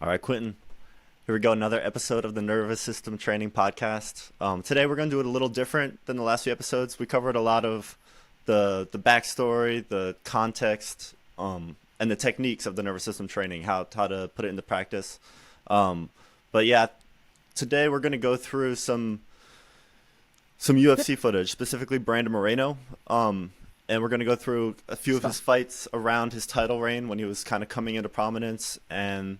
All right, Quentin. Here we go. Another episode of the Nervous System Training Podcast. Today we're going to do it a little different than the last few episodes. We covered a lot of the backstory, the context, and the techniques of the nervous system training, how to put it into practice. But yeah, today we're going to go through some UFC footage, specifically Brandon Moreno. And we're going to go through a few of his fights around his title reign when he was kind of coming into prominence, and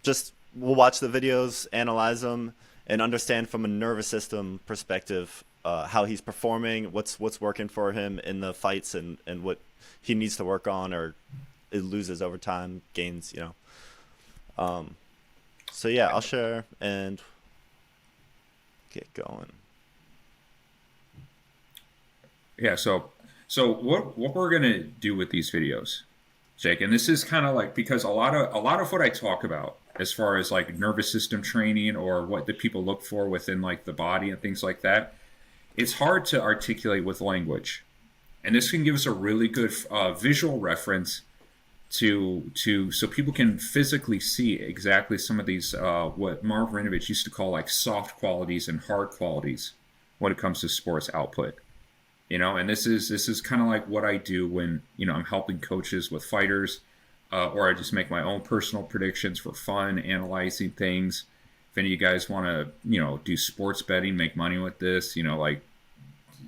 just we'll watch the videos, analyze them, and understand from a nervous system perspective how he's performing, what's working for him in the fights, and what he needs to work on or it loses over time, gains. So yeah, I'll share and get going. Yeah, so what we're gonna do with these videos, Jake, and this is kind of like because a lot of what I talk about as far as like nervous system training or what the people look for within like the body and things like that, it's hard to articulate with language, and this can give us a really good visual reference to so people can physically see exactly some of these what Marv Rinovich used to call like soft qualities and hard qualities when it comes to sports output. And this is kind of like what I do when I'm helping coaches with fighters, or I just make my own personal predictions for fun, analyzing things. If any of you guys want to do sports betting, make money with this, like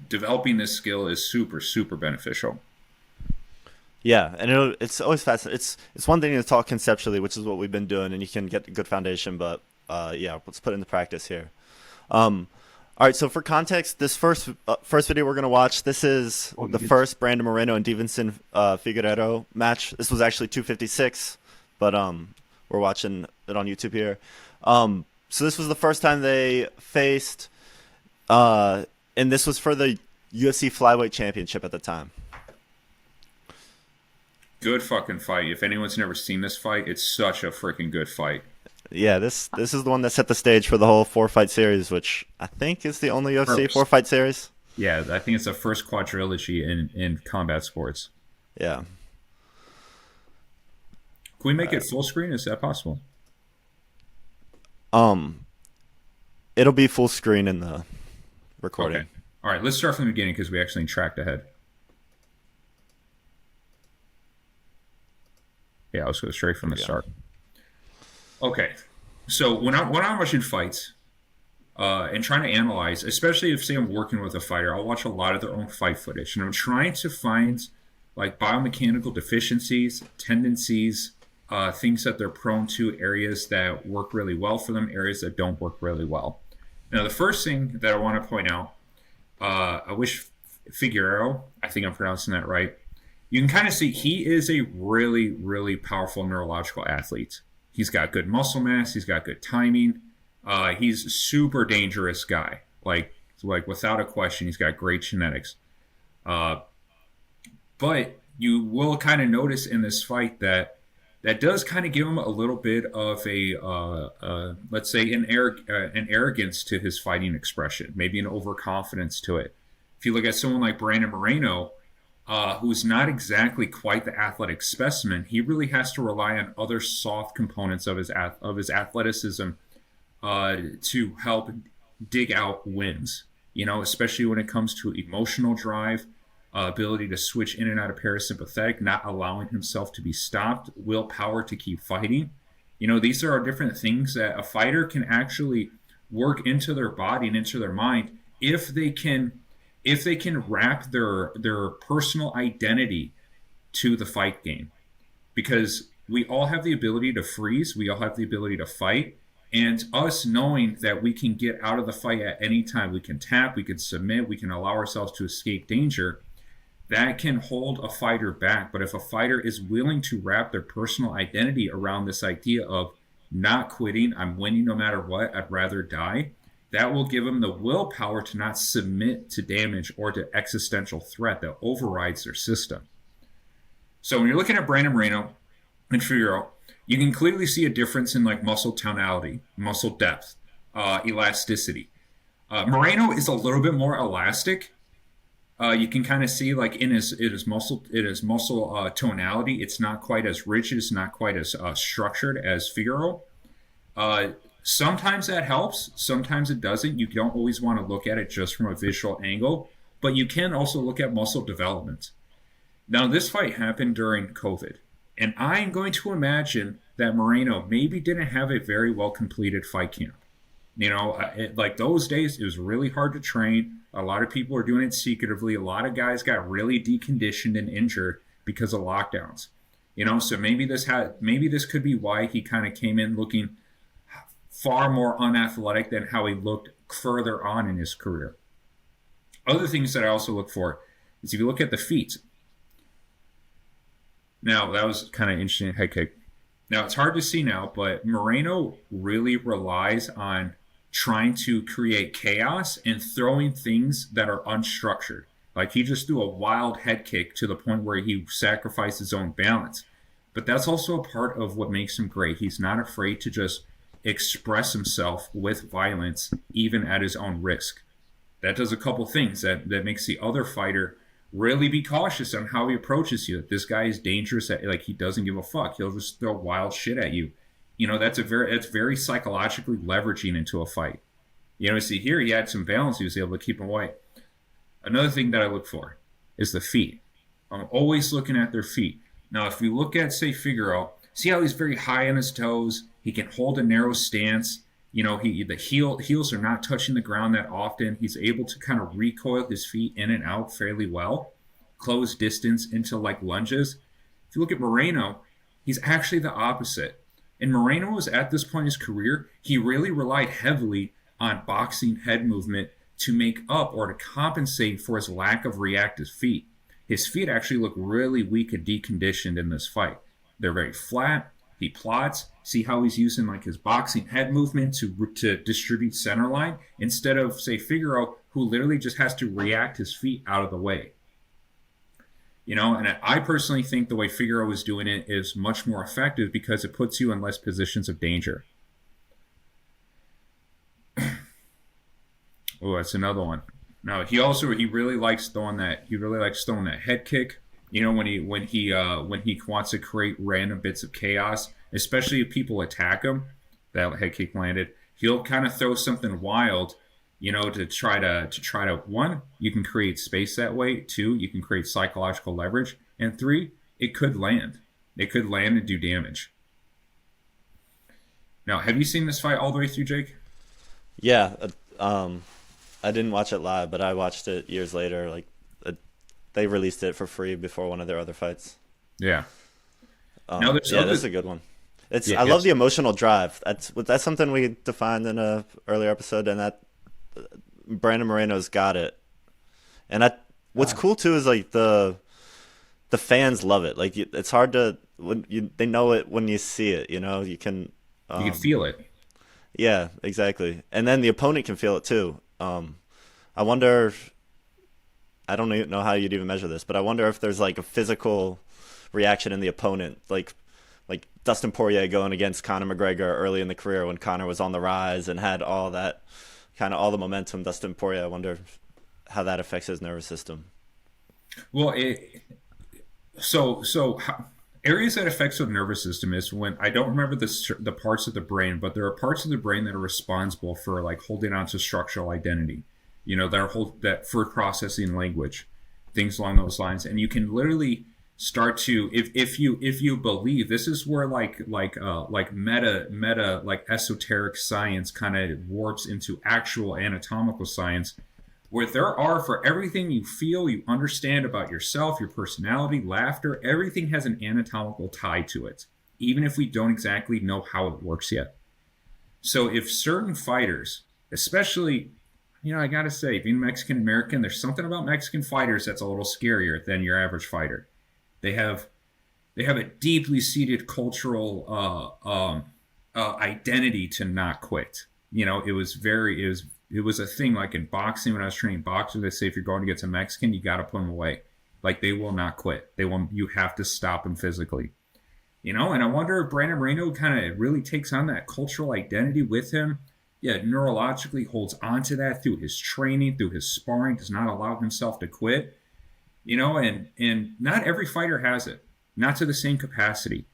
developing this skill is super super beneficial. Yeah, and it's always fascinating. It's one thing to talk conceptually, which is what we've been doing, and you can get a good foundation. But yeah, let's put it into practice here. Um, all right, so for context, this first video we're gonna watch. This is the first Brandon Moreno and Stevenson Figueroa match. This was actually 256, but we're watching it on YouTube here. So this was the first time they faced, and this was for the UFC flyweight championship at the time. Good fucking fight. If anyone's never seen this fight, it's such a freaking good fight. Yeah, this is the one that set the stage for the whole four fight series, which I think is the only UFC four First. fight series. Yeah, I think it's the first quadrilogy in combat sports. Yeah. Can we make it full screen? Is that possible? Um, it'll be full screen in the Okay. recording. All right, let's start from the beginning because we actually tracked ahead. Yeah, let's go straight from the Yeah. start. Okay, so when I'm watching fights and trying to analyze, especially if say I'm working with a fighter, I'll watch a lot of their own fight footage, and I'm trying to find like biomechanical deficiencies, tendencies, things that they're prone to, areas that work really well for them, areas that don't work really well. Now, the first thing that I want to point out, I wish Figueroa, I think I'm pronouncing that right. You can kind of see he is a really, really powerful neurological athlete. He's got good muscle mass. He's got good timing. He's a super dangerous guy. Like without a question, he's got great genetics. Uh, but you will kind of notice in this fight that that does kind of give him a little bit of a let's say an arrogance to his fighting expression, maybe an overconfidence to it. If you look at someone like Brandon Moreno, who's not exactly quite the athletic specimen, he really has to rely on other soft components of his athleticism to help dig out wins. Especially when it comes to emotional drive, ability to switch in and out of parasympathetic, not allowing himself to be stopped, willpower to keep fighting. These are different things that a fighter can actually work into their body and into their mind if they can wrap their personal identity to the fight game, because we all have the ability to freeze, we all have the ability to fight, and us knowing that we can get out of the fight at any time, we can tap, we can submit, we can allow ourselves to escape danger, that can hold a fighter back. But if a fighter is willing to wrap their personal identity around this idea of not quitting, I'm winning no matter what, I'd rather die, that will give them the willpower to not submit to damage or to existential threat that overrides their system. So when you're looking at Brandon Moreno and Figueroa, you can clearly see a difference in like muscle tonality, muscle depth, elasticity. Moreno is a little bit more elastic. You can kind of see like in his muscle tonality, it's not quite as rigid, it's not quite as structured as Figaro. Uh, Sometimes that helps, sometimes it doesn't. You don't always want to look at it just from a visual angle, but you can also look at muscle development. Now, this fight happened during COVID, and I'm going to imagine that Moreno maybe didn't have a very well completed fight camp. Like those days, it was really hard to train. A lot of people were doing it secretively. A lot of guys got really deconditioned and injured because of lockdowns. So maybe this could be why he kind of came in looking far more unathletic than how he looked further on in his career. Other things that I also look for is if you look at the feet. Now, that was kind of interesting head kick. Now, it's hard to see now, but Moreno really relies on trying to create chaos and throwing things that are unstructured. Like he just threw a wild head kick to the point where he sacrificed his own balance. But that's also a part of what makes him great. He's not afraid to just express himself with violence, even at his own risk. That does a couple things that makes the other fighter really be cautious on how he approaches you. This guy is dangerous. Like he doesn't give a fuck. He'll just throw wild shit at you. That's very psychologically leveraging into a fight. See here he had some balance. He was able to keep him away. Another thing that I look for is the feet. I'm always looking at their feet. Now, if you look at, say, Figaro, see how he's very high on his toes. He can hold a narrow stance. The heels are not touching the ground that often. He's able to kind of recoil his feet in and out fairly well, close distance into like lunges. If you look at Moreno, he's actually the opposite. And Moreno was at this point in his career, he really relied heavily on boxing head movement to make up or to compensate for his lack of reactive feet. His feet actually look really weak and deconditioned in this fight. They're very flat. He plots. See how he's using like his boxing head movement to distribute center line instead of, say, Figaro, who literally just has to react his feet out of the way. And I personally think the way Figaro is doing it is much more effective because it puts you in less positions of danger. Oh, that's another one. Now he really likes throwing that head kick. When he wants to create random bits of chaos, especially if people attack him, that head kick landed. He'll kind of throw something wild, to try to one, you can create space that way. Two, you can create psychological leverage, and three, it could land. It could land and do damage. Now, have you seen this fight all the way through, Jake? Yeah, I didn't watch it live, but I watched it years later. Like they released it for free before one of their other fights. Yeah. This is a good one. I love the emotional drive. That's something we defined in a earlier episode, and that Brandon Moreno's got it. And what's cool too is like the fans love it. Like it's hard to they know it when you see it. You can feel it. Yeah, exactly. And then the opponent can feel it too. I wonder. I don't even know how you'd even measure this, but I wonder if there's like a physical reaction in the opponent, like Dustin Poirier going against Conor McGregor early in the career when Conor was on the rise and had all that kind of all the momentum. Dustin Poirier, I wonder how that affects his nervous system. Well, areas that affects the nervous system is when I don't remember the parts of the brain, but there are parts of the brain that are responsible for like holding on to structural identity. That for processing language, things along those lines, and you can literally start to if you believe this is where like meta like esoteric science kind of warps into actual anatomical science, where there are for everything you feel, you understand about yourself, your personality, laughter, everything has an anatomical tie to it, even if we don't exactly know how it works yet. So if certain fighters, especially, I gotta say, being Mexican American, there's something about Mexican fighters that's a little scarier than your average fighter. They have a deeply seated cultural identity to not quit. It was a thing like in boxing when I was training boxers. They say if you're going against a Mexican, you got to put them away. Like they will not quit. You have to stop them physically. And I wonder if Brandon Moreno kind of really takes on that cultural identity with him. Yeah, neurologically holds on to that through his training, through his sparring, does not allow himself to quit. And not every fighter has it, not to the same capacity.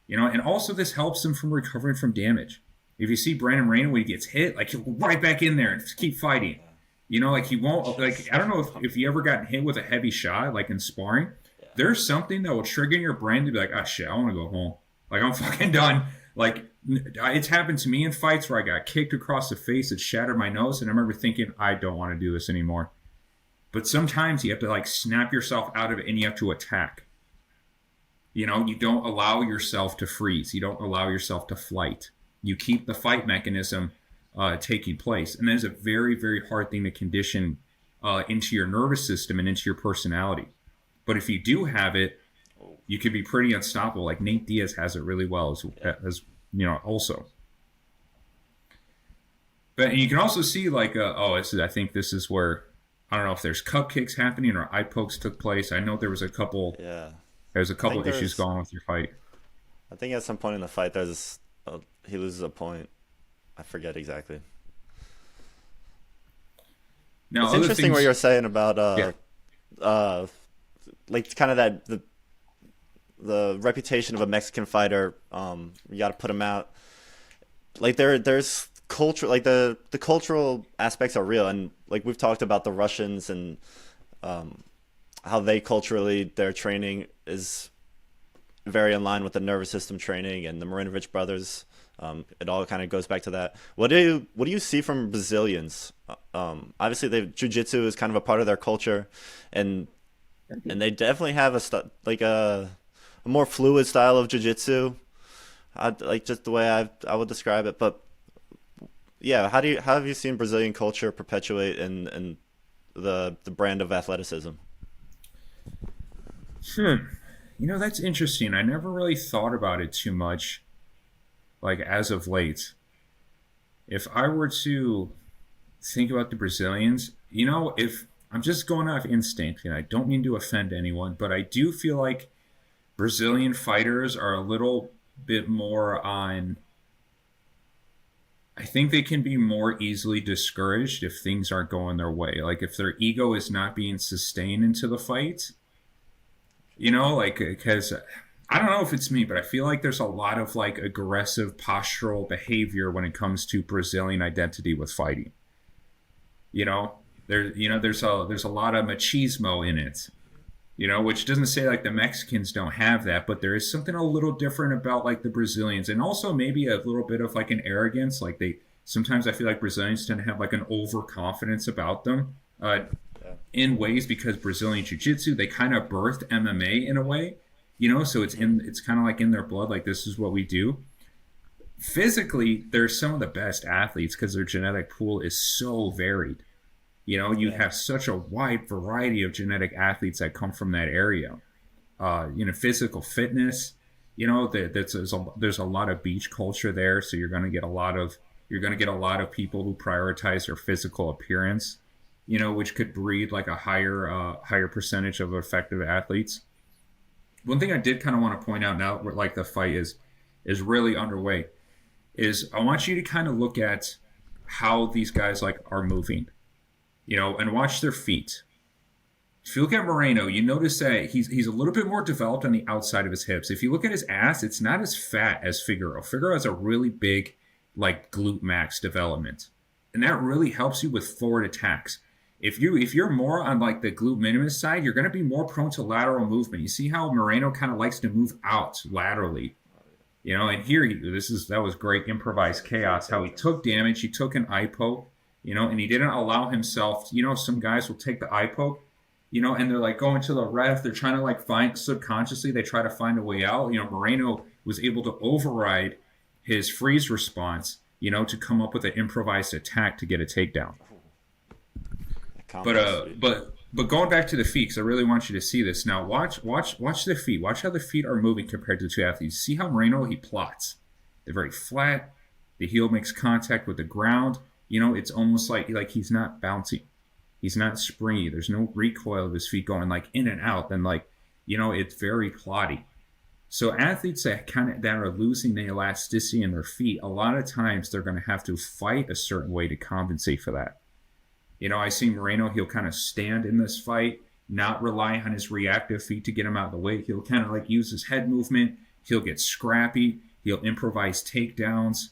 And also this helps them from recovering from damage. If you see Brandon Moreno when he gets hit, like he'll go right back in there and just keep fighting. You know, like he won't, like, I don't know if you ever gotten hit with a heavy shot, like in sparring, there's something that will trigger your brain to be like, oh shit, I want to go home. Like, I'm fucking done. Like, it's happened to me in fights where I got kicked across the face, it shattered my nose, and I remember thinking, I don't want to do this anymore. But sometimes you have to like snap yourself out of it and you have to attack. You know, you don't allow yourself to freeze. You don't allow yourself to flight. You keep the fight mechanism taking place. And that is a very, very hard thing to condition into your nervous system and into your personality. But if you do have it, you can be pretty unstoppable. Like Nate Diaz has it really well as you know, also. But you can also see like, I think this is where, I don't know if there's cup kicks happening or eye pokes took place. I know there was a couple. Yeah. There's a couple issues going on with your fight. I think at some point in the fight, he loses a point. I forget exactly. Now, it's interesting what you're saying about like kind of that the reputation of a Mexican fighter. You got to put him out. Like there's culture, like the cultural aspects are real, and like we've talked about the Russians and how they culturally, their training is very in line with the nervous system training, and the Marinovich brothers. It all kind of goes back to that. What do you see from Brazilians? Obviously, jiu-jitsu is kind of a part of their culture, and they definitely have a more fluid style of jiu-jitsu. Like just the way I would describe it. But yeah, how have you seen Brazilian culture perpetuate in the brand of athleticism? You know, that's interesting. I never really thought about it too much, like as of late. If I were to think about the Brazilians, you know, if I'm just going off instinct, and I don't mean to offend anyone, but I do feel like Brazilian fighters are a little bit more on. I think they can be more easily discouraged if things aren't going their way. Like if their ego is not being sustained into the fight, you know, like, because I don't know if it's me, but I feel like there's a lot of like aggressive postural behavior when it comes to Brazilian identity with fighting. You know, there's a lot of machismo in it. You know, which doesn't say like the Mexicans don't have that, but there is something a little different about like the Brazilians, and also maybe a little bit of like an arrogance. Like sometimes I feel like Brazilians tend to have like an overconfidence about them in ways, because Brazilian Jiu-Jitsu, they kind of birthed MMA in a way, you know, so it's kind of like in their blood, like this is what we do. Physically, they're some of the best athletes because their genetic pool is so varied. You know, you have such a wide variety of genetic athletes that come from that area. You know, physical fitness. You know, there's a lot of beach culture there, so you're going to get a lot of people who prioritize their physical appearance. You know, which could breed like a higher percentage of effective athletes. One thing I did kind of want to point out now, like the fight is really underway, is I want you to kind of look at how these guys like are moving. You know, and watch their feet. If you look at Moreno, you notice that he's a little bit more developed on the outside of his hips. If you look at his ass, it's not as fat as Figueroa. Figueroa has a really big, like, glute max development. And that really helps you with forward attacks. If you're more on, like, the glute minimus side, you're going to be more prone to lateral movement. You see how Moreno kind of likes to move out laterally. You know, and here, that was great improvised chaos. How he took damage, he took an eye poke. You know, and he didn't allow himself, you know, some guys will take the eye poke, you know, and they're like going to the ref. They're trying to like find, subconsciously, they try to find a way out. You know, Moreno was able to override his freeze response, you know, to come up with an improvised attack to get a takedown. But going back to the feet, because I really want you to see this. Now, watch the feet. Watch how the feet are moving compared to the two athletes. See how Moreno, he plots. They're very flat. The heel makes contact with the ground. You know, it's almost like he's not bouncy. He's not springy. There's no recoil of his feet going like in and out. Then like, you know, it's very plotty. So athletes that are losing the elasticity in their feet, a lot of times they're going to have to fight a certain way to compensate for that. You know, I see Moreno, he'll kind of stand in this fight, not rely on his reactive feet to get him out of the way. He'll kind of like use his head movement. He'll get scrappy. He'll improvise takedowns.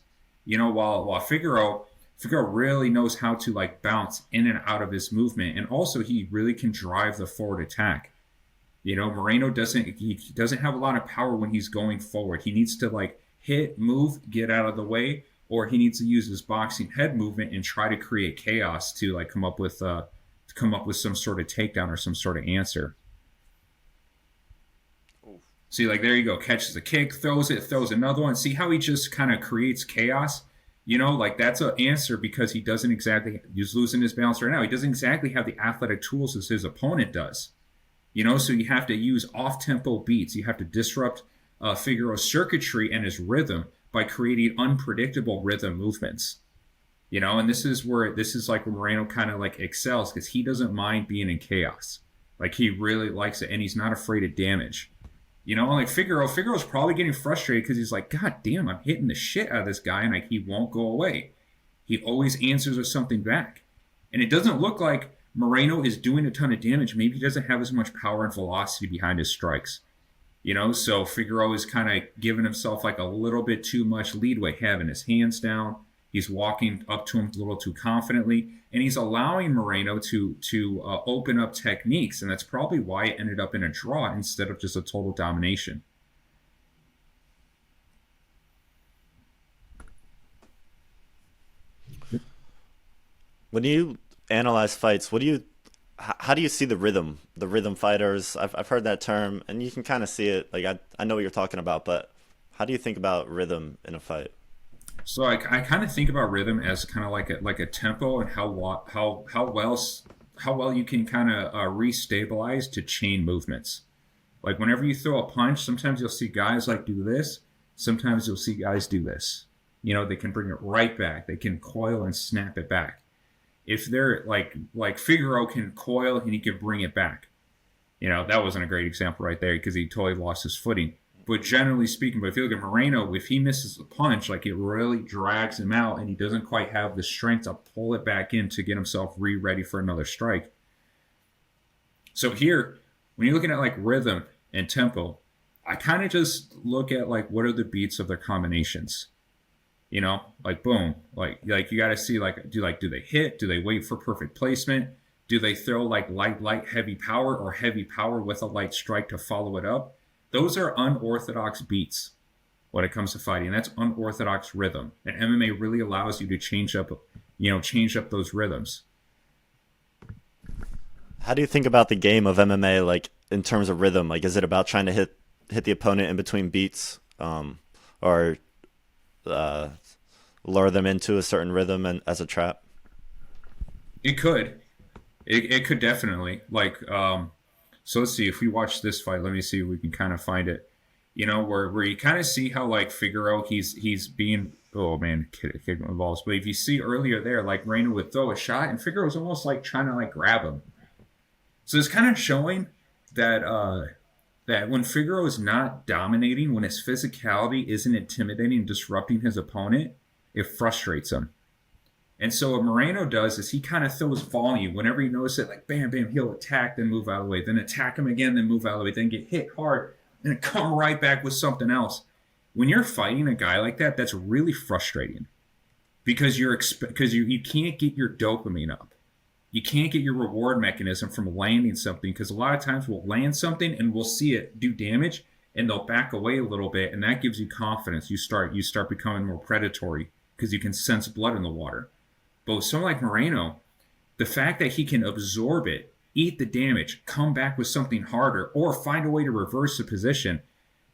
While Figaro really knows how to like bounce in and out of his movement, and also he really can drive the forward attack. Moreno doesn't have a lot of power when he's going forward. He needs to like hit, move, get out of the way, or he needs to use his boxing head movement and try to create chaos to like come up with some sort of takedown or some sort of answer. See, like there you go, catches a kick, throws another one. See how he just kind of creates chaos? Like that's an answer because he's losing his balance right now. He doesn't exactly have the athletic tools as his opponent does. So you have to use off-tempo beats. You have to disrupt Figaro's circuitry and his rhythm by creating unpredictable rhythm movements. And this is like where Moreno kind of like excels because he doesn't mind being in chaos. Like he really likes it and he's not afraid of damage. Like Figaro's probably getting frustrated because he's like, God damn, I'm hitting the shit out of this guy and like he won't go away. He always answers with something back. And it doesn't look like Moreno is doing a ton of damage. Maybe he doesn't have as much power and velocity behind his strikes. So Figaro is kind of giving himself like a little bit too much leadway, having his hands down. He's walking up to him a little too confidently, and he's allowing Moreno to open up techniques, and that's probably why it ended up in a draw instead of just a total domination. When you analyze fights, how do you see the rhythm fighters? I've heard that term, and you can kind of see it. Like I know what you're talking about, but how do you think about rhythm in a fight? So I kind of think about rhythm as kind of like a tempo and how well you can kind of restabilize to chain movements. Like whenever you throw a punch, sometimes you'll see guys like do this. Sometimes you'll see guys do this. They can bring it right back. They can coil and snap it back. If they're like Figaro can coil and he can bring it back. That wasn't a great example right there because he totally lost his footing. But generally speaking, if you look at Moreno, if he misses a punch, like it really drags him out and he doesn't quite have the strength to pull it back in to get himself ready for another strike. So here, when you're looking at like rhythm and tempo, I kind of just look at like what are the beats of their combinations. Like boom, like you got to see like do they hit? Do they wait for perfect placement? Do they throw like light, heavy power or heavy power with a light strike to follow it up? Those are unorthodox beats when it comes to fighting. That's unorthodox rhythm. And MMA really allows you to change up those rhythms. How do you think about the game of MMA, like in terms of rhythm? Like, is it about trying to hit the opponent in between beats, or lure them into a certain rhythm and as a trap? It could. It could definitely. So let's see if we watch this fight. Let me see if we can kind of find it. Where you kind of see how like Figaro he's being kick involves. But if you see earlier there, like Moreno would throw a shot and Figaro's almost like trying to like grab him. So it's kind of showing that that when Figaro is not dominating, when his physicality isn't intimidating and disrupting his opponent, it frustrates him. And so what Moreno does is he kind of throws volume. Whenever you notice it, like bam, bam, he'll attack, then move out of the way, then attack him again, then move out of the way, then get hit hard, and come right back with something else. When you're fighting a guy like that, that's really frustrating because you can't get your dopamine up. You can't get your reward mechanism from landing something because a lot of times we'll land something and we'll see it do damage and they'll back away a little bit, and that gives you confidence. You start becoming more predatory because you can sense blood in the water. But with someone like Moreno, the fact that he can absorb it, eat the damage, come back with something harder, or find a way to reverse the position,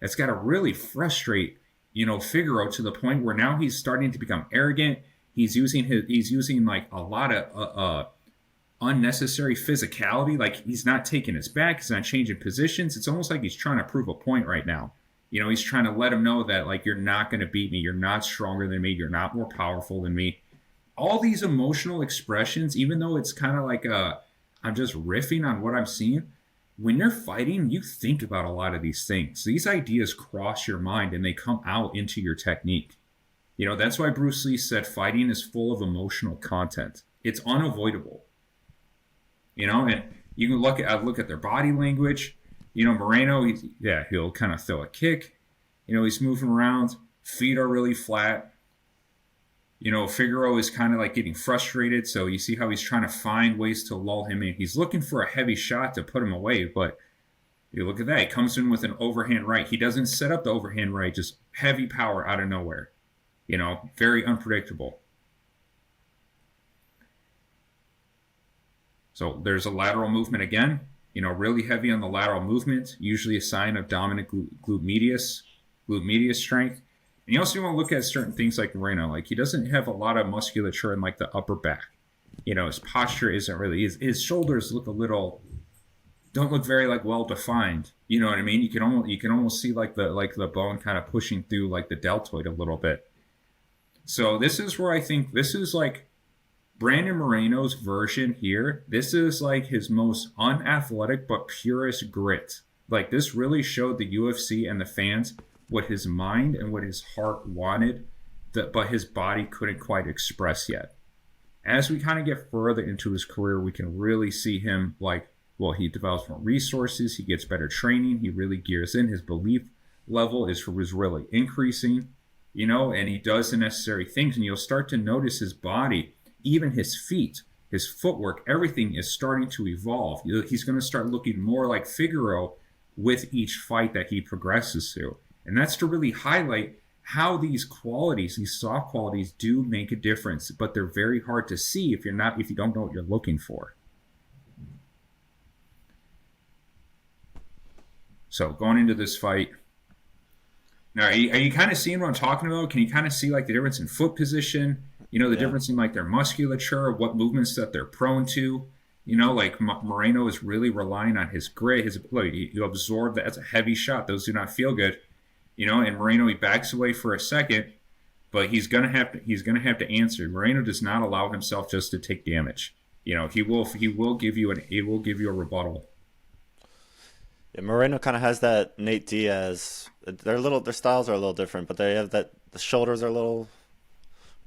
that's got to really frustrate, Figaro to the point where now he's starting to become arrogant. He's using like a lot of unnecessary physicality. Like he's not taking his back. He's not changing positions. It's almost like he's trying to prove a point right now. He's trying to let him know that like you're not going to beat me. You're not stronger than me. You're not more powerful than me. All these emotional expressions, even though it's kind of like I'm just riffing on what I'm seeing, when you're fighting, you think about a lot of these things. These ideas cross your mind and they come out into your technique. That's why Bruce Lee said fighting is full of emotional content. It's unavoidable. And you can look at their body language. Moreno, he'll kind of throw a kick. He's moving around. Feet are really flat. Figaro is kind of like getting frustrated. So you see how he's trying to find ways to lull him in. He's looking for a heavy shot to put him away, but you look at that. He comes in with an overhand right. He doesn't set up the overhand right, just heavy power out of nowhere. Very unpredictable. So there's a lateral movement again. Really heavy on the lateral movement, usually a sign of dominant glute medius strength. And you also want to look at certain things like Moreno. Like, he doesn't have a lot of musculature in like the upper back. His posture isn't really, his shoulders don't look very like well defined. You know what I mean? You can almost see like the bone kind of pushing through like the deltoid a little bit. So this is where I think this is like Brandon Moreno's version here. This is like his most unathletic but purest grit. Like, this really showed the UFC and the fans what his mind and what his heart wanted, but his body couldn't quite express yet. As we kind of get further into his career, we can really see him he develops more resources, he gets better training, he really gears in, his belief level was really increasing, and he does the necessary things, and you'll start to notice his body, even his feet, his footwork, everything is starting to evolve. He's going to start looking more like Figaro with each fight that he progresses through. And that's to really highlight how these qualities, these soft qualities, do make a difference, but they're very hard to see if you don't know what you're looking for. So going into this fight, now are you kind of seeing what I'm talking about? Can you kind of see like the difference in foot position? The difference in like their musculature, what movements that they're prone to. Like Moreno is really relying on his grit. You absorb that. That's a heavy shot. Those do not feel good. And Moreno, he backs away for a second, but he's gonna have to answer. Moreno does not allow himself just to take damage. He will give you a rebuttal. Yeah, Moreno kind of has that Nate Diaz. Their styles are a little different, but they have that. The shoulders are a little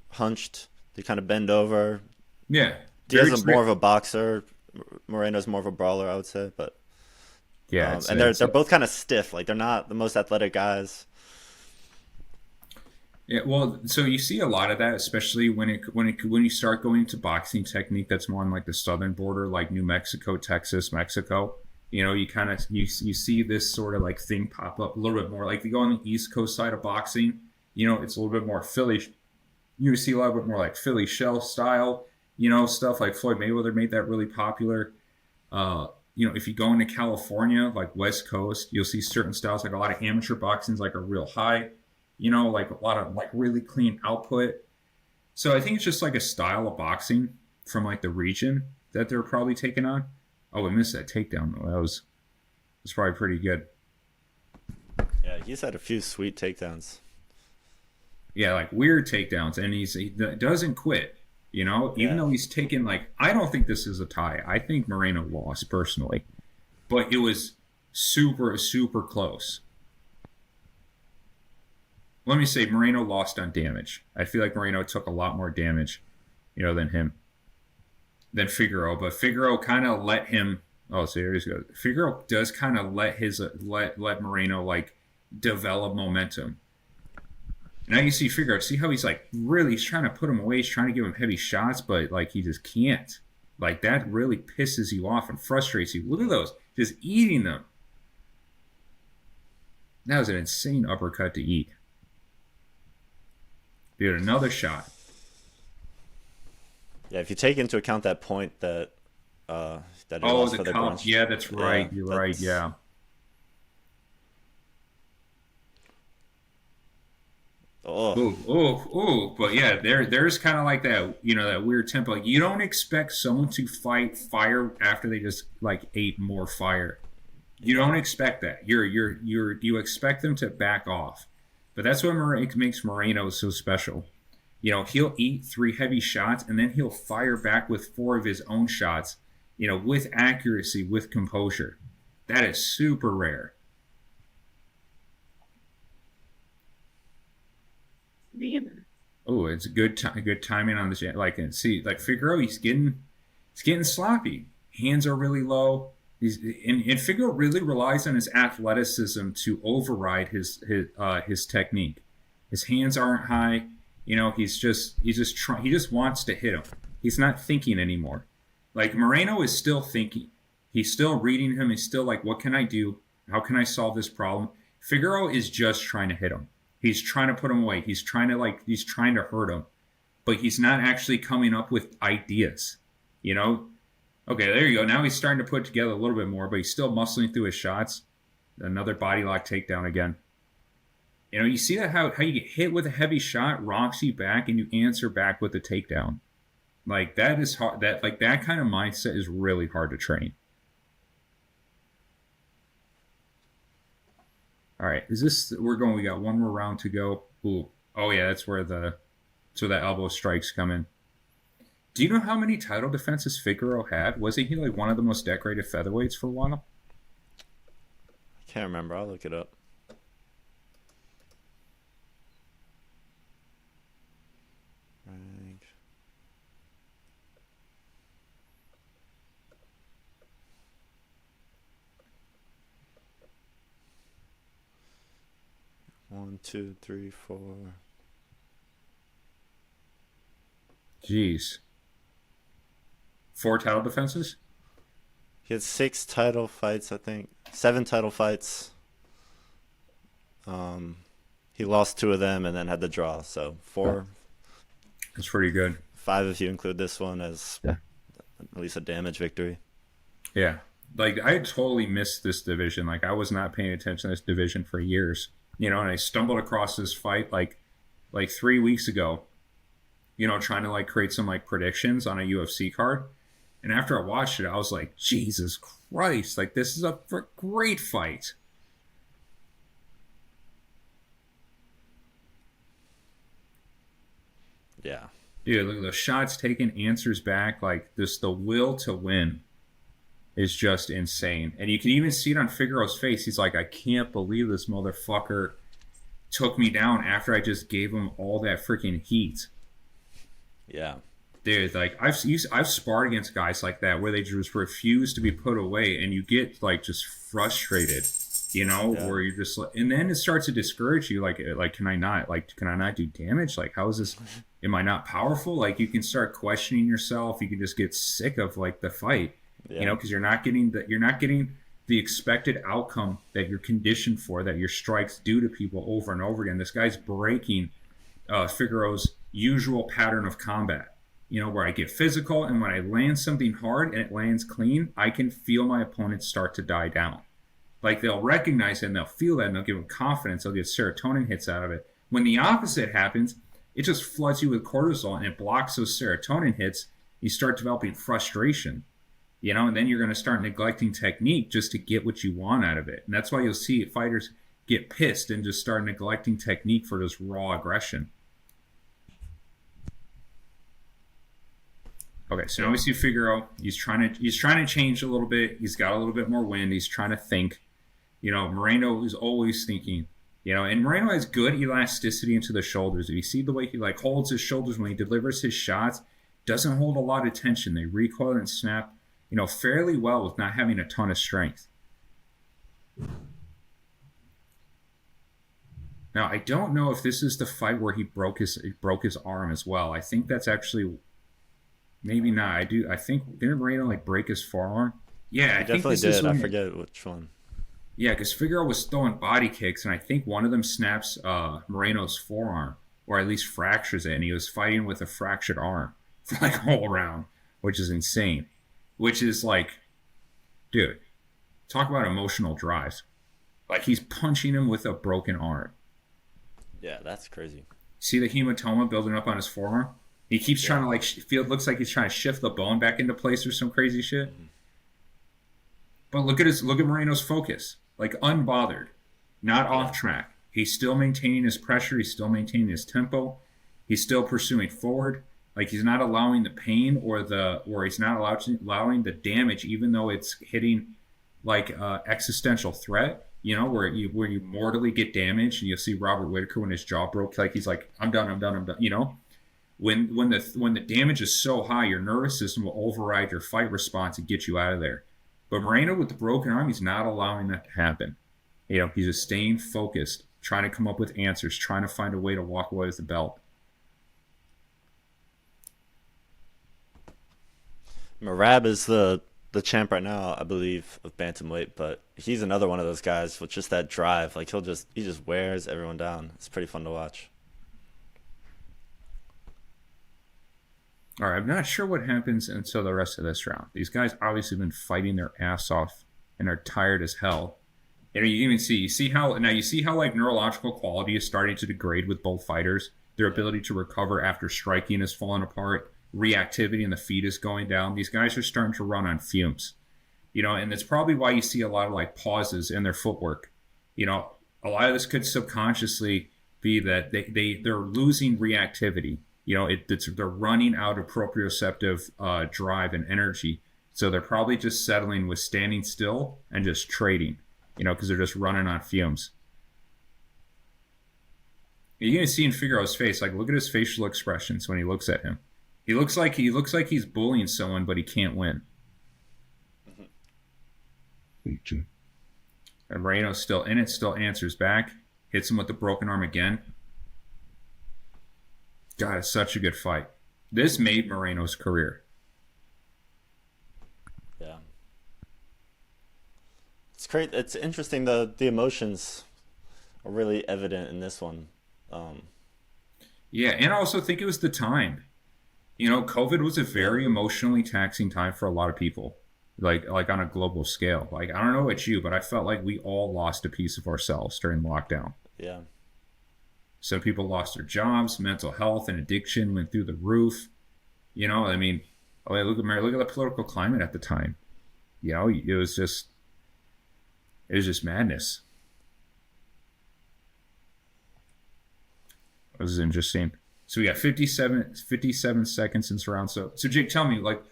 hunched. They kind of bend over. Yeah, Diaz is more of a boxer. Moreno's more of a brawler, I would say. But yeah, and they're both kind of stiff. Like, they're not the most athletic guys. Yeah, well, so you see a lot of that, especially when you start going into boxing technique that's more on like the southern border, like New Mexico, Texas, Mexico. You see this sort of like thing pop up a little bit more. Like, if you go on the East Coast side of boxing, it's a little bit more Philly. You see a little bit more like Philly shell style, stuff like Floyd Mayweather made that really popular. If you go into California, like West Coast, you'll see certain styles, like a lot of amateur boxing's like a real high, like a lot of like really clean output. So I think it's just like a style of boxing from like the region that they're probably taking on. Oh, we missed that takedown though. That was probably pretty good. Yeah, he's had a few sweet takedowns. Yeah, like weird takedowns, and he doesn't quit. Even though he's taken, like, I don't think this is a tie. I think Moreno lost personally, but it was super, super close. Let me say Moreno lost on damage. I feel like Moreno took a lot more damage, than Figaro. But Figaro kind of let him. Oh, so here he goes. Figaro does kind of let Moreno like develop momentum. Now you see Figaro. See how he's like he's trying to put him away. He's trying to give him heavy shots, but like he just can't. Like, that really pisses you off and frustrates you. Look at those, just eating them. That was an insane uppercut to eat. Dude, another shot. Yeah, if you take into account that point that he lost for the crunch. Yeah, that's right. You're right. Yeah. Oh, but yeah, there's kind of like that, that weird tempo. Like, you don't expect someone to fight fire after they just like ate more fire. You don't expect that. You expect them to back off. But that's what makes Moreno so special. He'll eat 3 heavy shots and then he'll fire back with 4 of his own shots, with accuracy, with composure. That is super rare. Oh, it's a good timing on this. Like, and see, like Figaro, he's getting sloppy. Hands are really low. And Figaro really relies on his athleticism to override his technique. His hands aren't high. He just wants to hit him. He's not thinking anymore. Like Moreno is still thinking. He's still reading him. He's still like, what can I do? How can I solve this problem? Figueroa is just trying to hit him. He's trying to put him away. He's trying to hurt him, but he's not actually coming up with ideas. Okay, there you go. Now he's starting to put together a little bit more, but he's still muscling through his shots. Another body lock takedown again. You see that how you get hit with a heavy shot, rocks you back, and you answer back with a takedown. Like that is hard. That kind of mindset is really hard to train. All right, we got one more round to go. Ooh. Oh yeah, that's where that elbow strikes come in. Do you know how many title defenses Figueroa had? Wasn't he like one of the most decorated featherweights for a while? I can't remember. I'll look it up. Rank. One, two, three, four. Jeez. 4 title defenses? He had 6 title fights, I think. 7 title fights. He lost 2 of them and then had the draw. So 4. That's pretty good. 5 if you include this one as at least a damage victory. Yeah. Like, I totally missed this division. Like, I was not paying attention to this division for years. And I stumbled across this fight like 3 weeks ago, trying to like create some like predictions on a UFC card. And after I watched it, I was like, Jesus Christ, like this is a great fight. Yeah. Dude, look, the shots taken, answers back, like the will to win is just insane. And you can even see it on Figueroa's face. He's like, I can't believe this motherfucker took me down after I just gave him all that freaking heat. Yeah. Dude, like I've sparred against guys like that where they just refuse to be put away, and you get like just frustrated, where you're just like, and then it starts to discourage you. Like can I not do damage? Like how is this? Am I not powerful? Like you can start questioning yourself. You can just get sick of like the fight, because you're not getting the expected outcome that you're conditioned for, that your strikes do to people over and over again. This guy's breaking Figueroa's usual pattern of combat, where I get physical, and when I land something hard and it lands clean, I can feel my opponents start to die down. Like they'll recognize it and they'll feel that and they'll give them confidence. They'll get serotonin hits out of it. When the opposite happens, it just floods you with cortisol and it blocks those serotonin hits. You start developing frustration, and then you're going to start neglecting technique just to get what you want out of it. And that's why you'll see fighters get pissed and just start neglecting technique for this raw aggression. Okay, so now we see Figueroa. He's trying to change a little bit. He's got a little bit more wind. He's trying to think. Moreno is always thinking. And Moreno has good elasticity into the shoulders. If you see the way he like holds his shoulders when he delivers his shots, doesn't hold a lot of tension. They recoil and snap, fairly well with not having a ton of strength. Now I don't know if this is the fight where he broke his arm as well. I think that's actually. Maybe not. I think didn't Moreno like break his forearm? Yeah, I think definitely did. I forget which one. Yeah, because Figueroa was throwing body kicks, and I think one of them snaps Moreno's forearm, or at least fractures it, and he was fighting with a fractured arm for like a whole round, which is insane. Which is like, dude, talk about emotional drive. Like he's punching him with a broken arm. Yeah, that's crazy. See the hematoma building up on his forearm? He keeps trying to like looks like he's trying to shift the bone back into place or some crazy shit. Mm-hmm. But look at Moreno's focus, like unbothered, not off track. He's still maintaining his pressure. He's still maintaining his tempo. He's still pursuing forward. Like he's not allowing the pain or he's not allowing the damage, even though it's hitting like existential threat. Where you mortally get damaged, and you'll see Robert Whitaker when his jaw broke, like he's like, I'm done. When the damage is so high, your nervous system will override your fight response and get you out of there. But Moreno with the broken arm, he's not allowing that to happen. He's just staying focused, trying to come up with answers, trying to find a way to walk away with the belt. Marab is the champ right now, I believe, of bantamweight, but he's another one of those guys with just that drive. Like he just wears everyone down. It's pretty fun to watch. All right, I'm not sure what happens until the rest of this round. These guys obviously been fighting their ass off and are tired as hell. And you even see how like neurological quality is starting to degrade with both fighters. Their ability to recover after striking is falling apart. Reactivity in the feet is going down. These guys are starting to run on fumes. And it's probably why you see a lot of like pauses in their footwork. A lot of this could subconsciously be that they're losing reactivity. They're running out of proprioceptive drive and energy. So they're probably just settling with standing still and just trading, because they're just running on fumes. You're going to see in Figaro's face, like, look at his facial expressions when he looks at him. He looks like he's bullying someone, but he can't win. Mm-hmm. And Moreno's still in it, still answers back, hits him with the broken arm again. God, it's such a good fight. This made Moreno's career. Yeah. It's great. It's interesting. The emotions are really evident in this one. Yeah, and I also think it was the time. COVID was a very emotionally taxing time for a lot of people, like on a global scale. Like, I don't know about you, but I felt like we all lost a piece of ourselves during lockdown. Yeah. Some people lost their jobs, mental health and addiction went through the roof. Look at the political climate at the time. It was just madness. This is interesting. So we got 57 seconds into round. So Jake, tell me, like,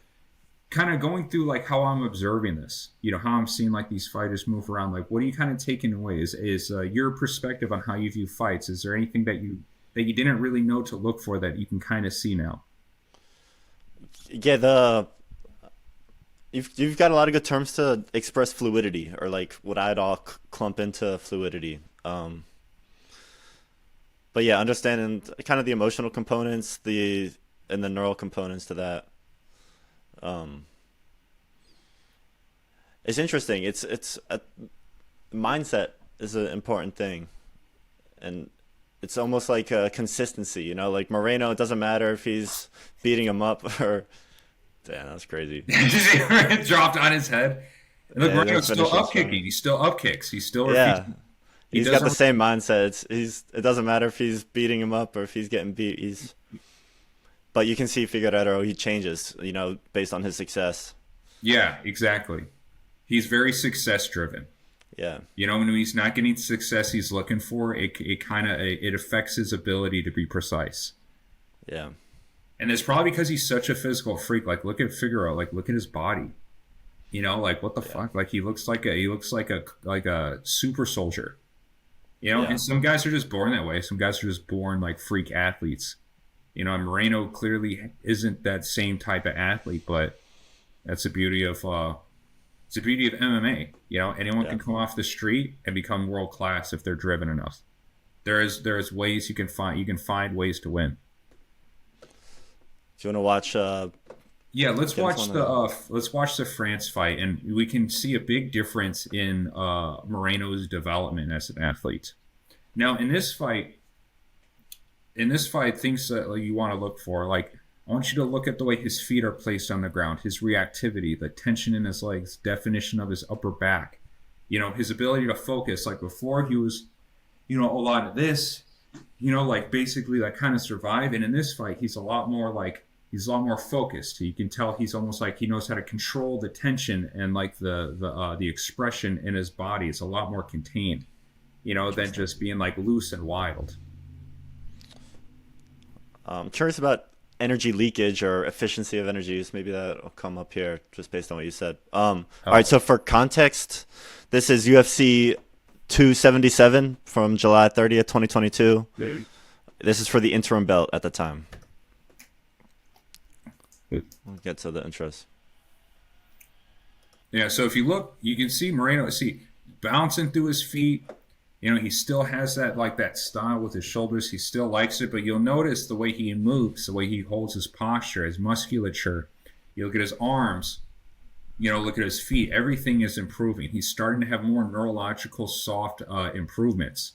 kind of going through like how I'm observing this, how I'm seeing like these fighters move around. Like, what are you kind of taking away? Is your perspective on how you view fights? Is there anything that you didn't really know to look for that you can kind of see now? Yeah, you've got a lot of good terms to express fluidity, or like what I'd all clump into fluidity. But yeah, understanding kind of the emotional components, and the neural components to that. It's interesting. It's a mindset is an important thing, and it's almost like a consistency. Like Moreno, it doesn't matter if he's beating him up or. Damn, that's crazy. It dropped on his head. And look, Yeah, Moreno's still up kicking. He still up kicks. He's still He's got the same mindset. It doesn't matter if he's beating him up or if he's getting beat. But you can see Figueroa, he changes, based on his success. Yeah, exactly. He's very success driven. Yeah. When he's not getting success he's looking for, it affects his ability to be precise. Yeah. And it's probably because he's such a physical freak. Like, look at Figueroa. Like, look at his body. Like, what the fuck? Like, he looks like a super soldier. And some guys are just born that way. Some guys are just born like freak athletes. And Moreno clearly isn't that same type of athlete, but that's the beauty of MMA. Anyone can come off the street and become world class if they're driven enough. There's ways you can find ways to win. Do you want to watch? Yeah, let's watch the France fight, and we can see a big difference in Moreno's development as an athlete. Now, in this fight, things that you want to look for, like, I want you to look at the way his feet are placed on the ground, his reactivity, the tension in his legs, definition of his upper back, his ability to focus. Like before, he was, a lot of this, like basically like kind of survive. And in this fight, he's a lot more focused. You can tell he's almost like he knows how to control the tension and like the expression in his body. It's a lot more contained, than just being like loose and wild. I'm curious about energy leakage or efficiency of energy use. Maybe that'll come up here just based on what you said. All right, so for context, this is UFC 277 from July 30th, 2022. This is for the interim belt at the time. We'll get to the intros. Yeah, so if you look, you can see Moreno, bouncing through his feet. He still has that style with his shoulders. He still likes it, but you'll notice the way he moves, the way he holds his posture, his musculature. You look at his arms, look at his feet. Everything is improving. He's starting to have more neurological soft improvements.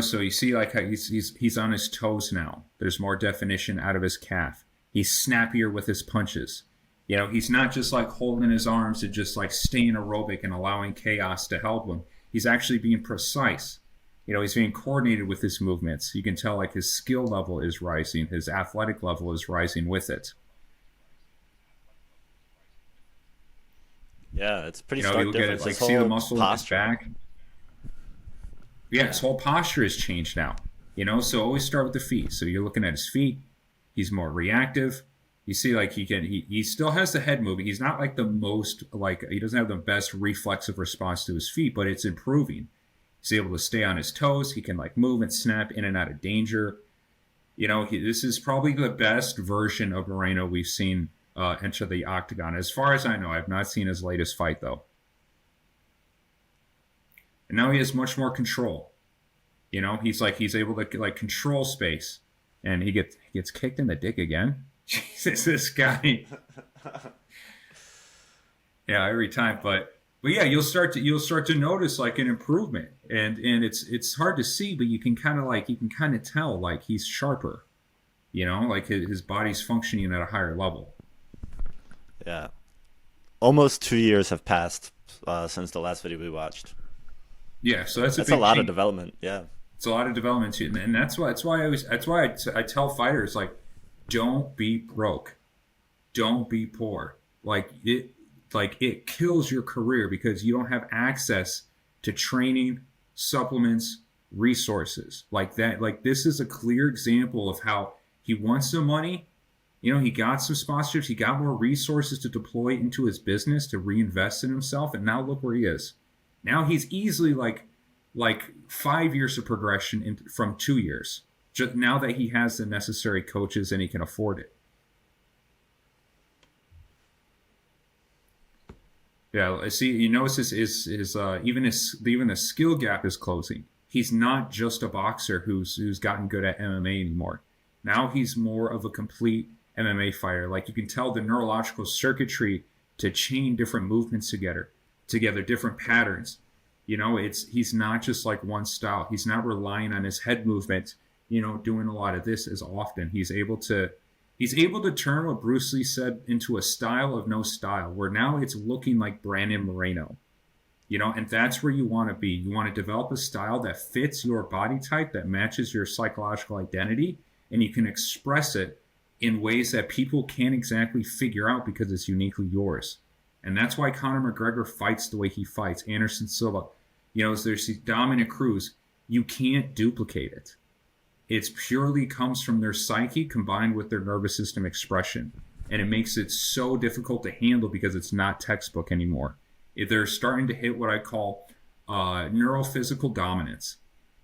So you see like how he's on his toes now. There's more definition out of his calf. He's snappier with his punches. He's not just like holding his arms and just like staying aerobic and allowing chaos to help him. He's actually being precise. He's being coordinated with his movements. You can tell like his skill level is rising. His athletic level is rising with it. Yeah, it's pretty You stark look at it, difference. like His see the whole muscle in his posture. back. Yeah, his whole posture has changed now. So always start with the feet. So you're looking at his feet. He's more reactive. You see, like he still has the head moving. He's not like the most he doesn't have the best reflexive response to his feet, but it's improving. He's able to stay on his toes. He can like move and snap in and out of danger. This is probably the best version of Moreno we've seen enter the octagon. As far as I know, I've not seen his latest fight though. And now he has much more control. He's able to like control space, and he gets kicked in the dick again. Jesus, this guy. Yeah, every time, but yeah, you'll start to notice like an improvement, and it's hard to see, but you can kind of tell like he's sharper. Like his body's functioning at a higher level. Yeah. Almost 2 years have passed since the last video we watched. Yeah, so that's a lot of development. Yeah. It's a lot of development too, and that's why I tell fighters like, don't be broke, don't be poor. Like it kills your career because you don't have access to training, supplements, resources like that. Like this is a clear example of how he wants some money. He got some sponsorships, he got more resources to deploy into his business to reinvest in himself, and now look where he is. Now he's easily like 5 years of progression from 2 years. Just now that he has the necessary coaches and he can afford it. Yeah, see, you notice even the skill gap is closing. He's not just a boxer who's gotten good at MMA anymore. Now he's more of a complete MMA fighter. Like you can tell the neurological circuitry to chain different movements together, different patterns. He's not just like one style. He's not relying on his head movement, doing a lot of this as often. He's able to turn what Bruce Lee said into a style of no style, where now it's looking like Brandon Moreno. And that's where you want to be. You want to develop a style that fits your body type, that matches your psychological identity, and you can express it in ways that people can't exactly figure out because it's uniquely yours. And that's why Conor McGregor fights the way he fights. Anderson Silva, there's these dominant crews. You can't duplicate it. It purely comes from their psyche combined with their nervous system expression. And it makes it so difficult to handle because it's not textbook anymore. They're starting to hit what I call neurophysical dominance.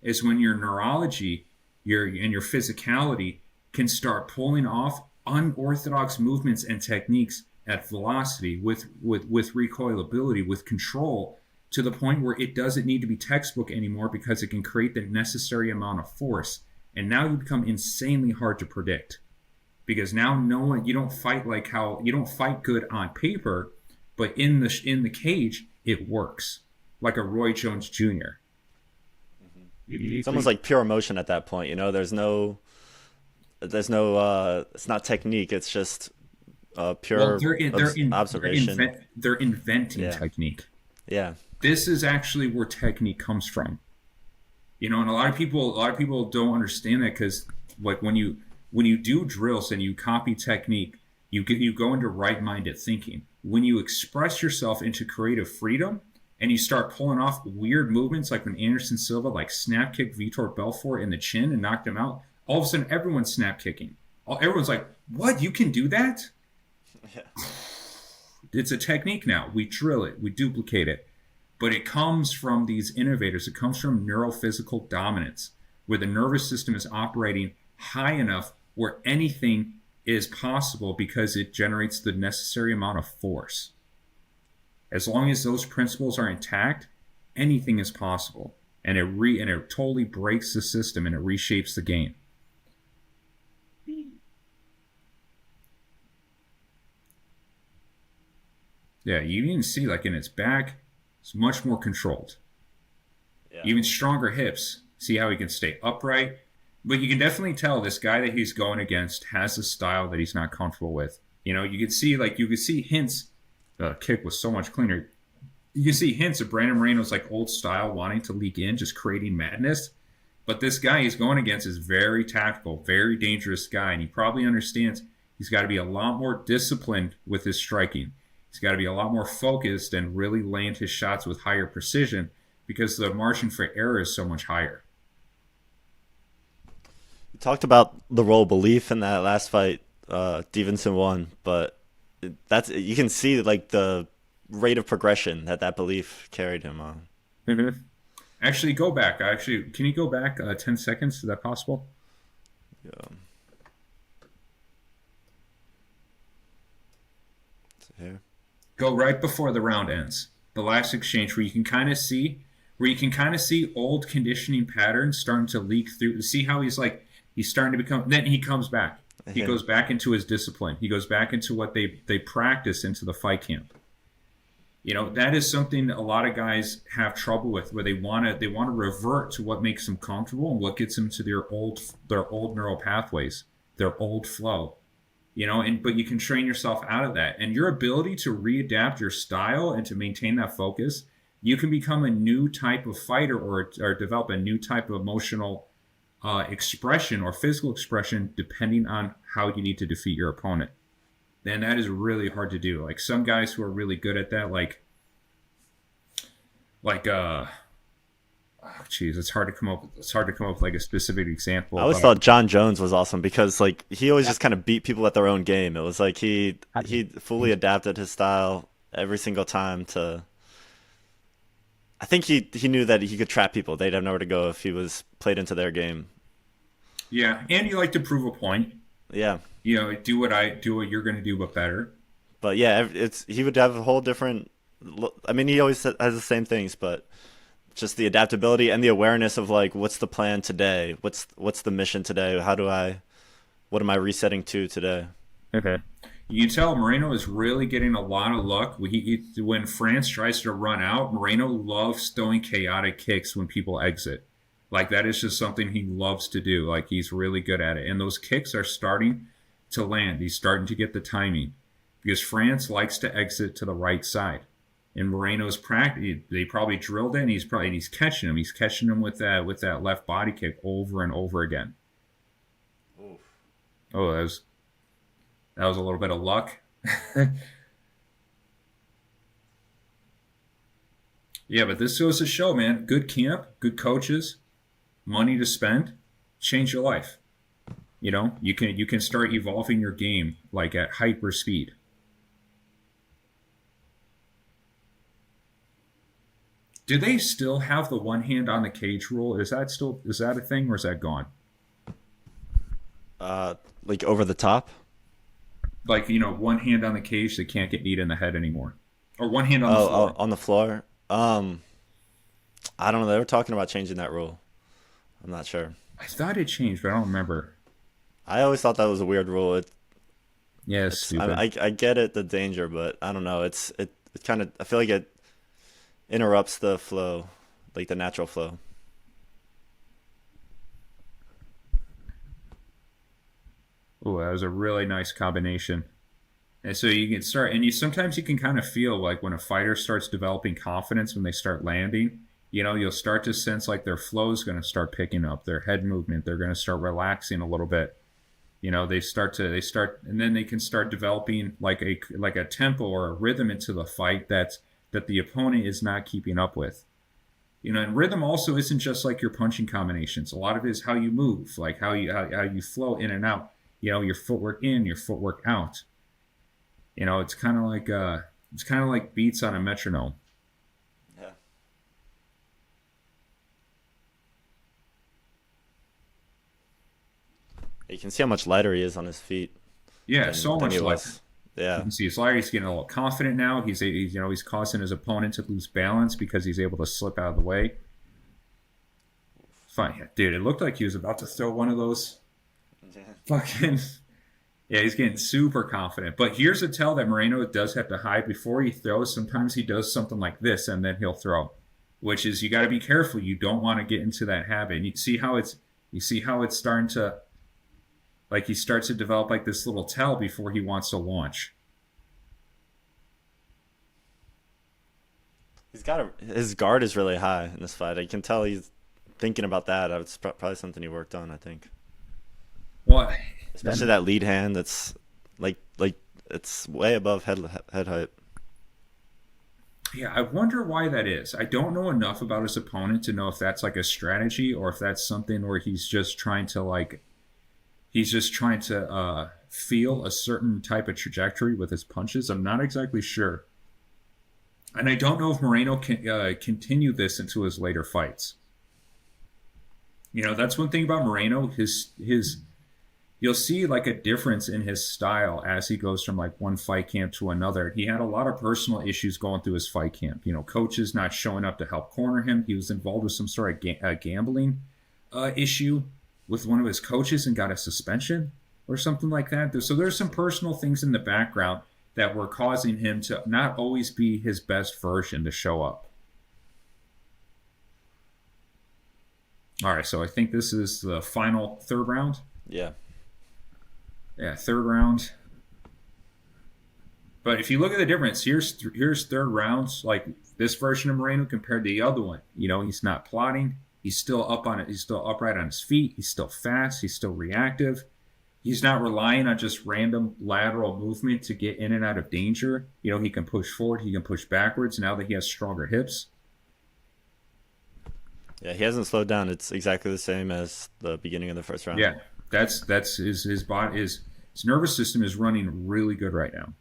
Is when your neurology and your physicality can start pulling off unorthodox movements and techniques at velocity with recoilability, with control, to the point where it doesn't need to be textbook anymore because it can create the necessary amount of force. And now you become insanely hard to predict, because now you don't fight good on paper, but in the cage it works like a Roy Jones Jr. It's almost like pure emotion at that point. There's no it's not technique. It's just pure observation. They're inventing technique. Yeah. This is actually where technique comes from. And a lot of people don't understand that, because like when you do drills and you copy technique, you go into right-minded thinking. When you express yourself into creative freedom and you start pulling off weird movements, like when Anderson Silva like snap kicked Vitor Belfort in the chin and knocked him out, all of a sudden everyone's snap kicking. Everyone's like, "What? You can do that?" Yeah. It's a technique now. We drill it, we duplicate it. But it comes from these innovators. It comes from neurophysical dominance, where the nervous system is operating high enough where anything is possible because it generates the necessary amount of force. As long as those principles are intact, anything is possible. And it totally breaks the system and it reshapes the game. Yeah, you even see like in its back, it's much more controlled. Yeah. Even stronger hips. See how he can stay upright. But you can definitely tell this guy that he's going against has a style that he's not comfortable with. You could see hints. The kick was so much cleaner. You can see hints of Brandon Moreno's like old style, wanting to leak in, just creating madness. But this guy he's going against is very tactical, very dangerous guy, and he probably understands he's got to be a lot more disciplined with his striking. He's got to be a lot more focused and really land his shots with higher precision because the margin for error is so much higher. You talked about the role belief in that last fight. Stevenson won, but that's you can see like the rate of progression that belief carried him on. Mm-hmm. Actually, go back. Can you go back 10 seconds? Is that possible? Yeah. Here. Go right before the round ends. The last exchange where you can kind of see old conditioning patterns starting to leak through. See how he's starting to become. Then he comes back. He goes back into his discipline. He goes back into what they practice into the fight camp. That is something that a lot of guys have trouble with, where they want to revert to what makes them comfortable and what gets them to their old neural pathways, their old flow. But you can train yourself out of that, and your ability to readapt your style and to maintain that focus, you can become a new type of fighter or develop a new type of emotional expression or physical expression depending on how you need to defeat your opponent. And that is really hard to do. Like some guys who are really good at that, it's hard to come up with like a specific example. I always thought John Jones was awesome because like he always just kind of beat people at their own game. It was like he fully adapted his style every single time to. I think he knew that he could trap people. They'd have nowhere to go if he was played into their game. Yeah, and you like to prove a point. Yeah. Do what you're going to do, but better. But yeah, he would have a whole different. I mean, he always has the same things, but just the adaptability and the awareness of like, what's the plan today? What's the mission today? What am I resetting to today? Okay. You can tell Moreno is really getting a lot of luck. When France tries to run out, Moreno loves throwing chaotic kicks when people exit. Like that is just something he loves to do. Like he's really good at it. And those kicks are starting to land. He's starting to get the timing because France likes to exit to the right side. And Moreno's practice, they probably drilled it, and he's catching him. He's catching him with that left body kick over and over again. Oof. Oh, that was a little bit of luck. Yeah, but this goes to show, man. Good camp, good coaches, money to spend, change your life. You can start evolving your game like at hyper speed. Do they still have the one hand on the cage rule? Is that a thing, or is that gone? Like over the top? Like, one hand on the cage, they can't get kneed in the head anymore. Or one hand on the floor. Oh, on the floor? I don't know. They were talking about changing that rule. I'm not sure. I thought it changed, but I don't remember. I always thought that was a weird rule. It's stupid. I get it, the danger, but I don't know. It kind of, I feel like it interrupts the flow, like the natural flow. Oh, that was a really nice combination. And so you can start, and sometimes you can kind of feel like when a fighter starts developing confidence when they start landing, you'll start to sense like their flow is going to start picking up, their head movement, they're going to start relaxing a little bit. They start, and then they can start developing like a tempo or a rhythm into the fight that the opponent is not keeping up with. And rhythm also isn't just like your punching combinations. A lot of it is how you move, like how you flow in and out. Your footwork in, your footwork out. It's kind of like beats on a metronome. Yeah. You can see how much lighter he is on his feet. Yeah, so much lighter. Yeah. You can see his lighter. He's getting a little confident now. He's causing his opponent to lose balance because he's able to slip out of the way. Fine, dude. It looked like he was about to throw one of those fucking. Yeah, he's getting super confident. But here's a tell that Moreno does have to hide before he throws. Sometimes he does something like this and then he'll throw, which is you got to be careful. You don't want to get into that habit. And you see how it's starting to like he starts to develop like this little tell before he wants to launch. His guard is really high in this fight. I can tell he's thinking about that. It's probably something he worked on, I think. Well, Especially that lead hand that's like it's way above head height. yeah, I wonder why that is. I don't know enough about his opponent to know if that's like a strategy or if that's something where he's just trying to feel a certain type of trajectory with his punches. I'm not exactly sure. And I don't know if Moreno can continue this into his later fights. You know, that's one thing about Moreno. His you'll see like a difference in his style as he goes from like one fight camp to another. He had a lot of personal issues going through his fight camp. You know, coaches not showing up to help corner him. He was involved with some sort of gambling issue with one of his coaches and got a suspension or something like that. So there's some personal things in the background that were causing him to not always be his best version to show up. All right, so I think this is the final third round. Yeah. Yeah, third round. But if you look at the difference, here's third rounds, like this version of Moreno compared to the other one. You know, he's not plotting. He's still up on it. He's still upright on his feet. He's still fast. He's still reactive. He's not relying on just random lateral movement to get in and out of danger. You know, he can push forward. He can push backwards now that he has stronger hips. Yeah, he hasn't slowed down. It's exactly the same as the beginning of the first round. Yeah, that's his body his nervous system is running really good right now.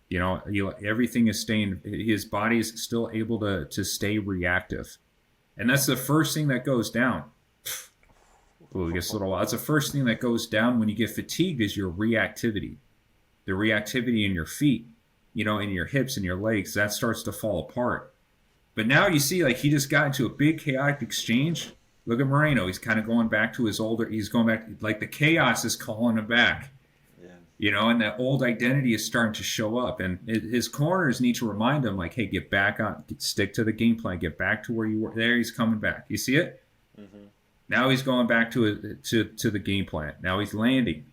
You know, everything is staying. His body is still able to stay reactive, and that's the first thing that goes down. Ooh, it gets a little wild. That's the first thing that goes down when you get fatigued is your reactivity. The reactivity in your feet, you know, in your hips and your legs, that starts to fall apart. But now you see, like, he just got into a big chaotic exchange. Look at Moreno. He's kind of going back to his older, he's going back, like the chaos is calling him back. Yeah. You know, and that old identity is starting to show up. And his corners need to remind him, like, hey, get back on, stick to the game plan, get back to where you were. There, he's coming back. You see it? Mm-hmm. Now he's going back to the game plan. Now he's landing.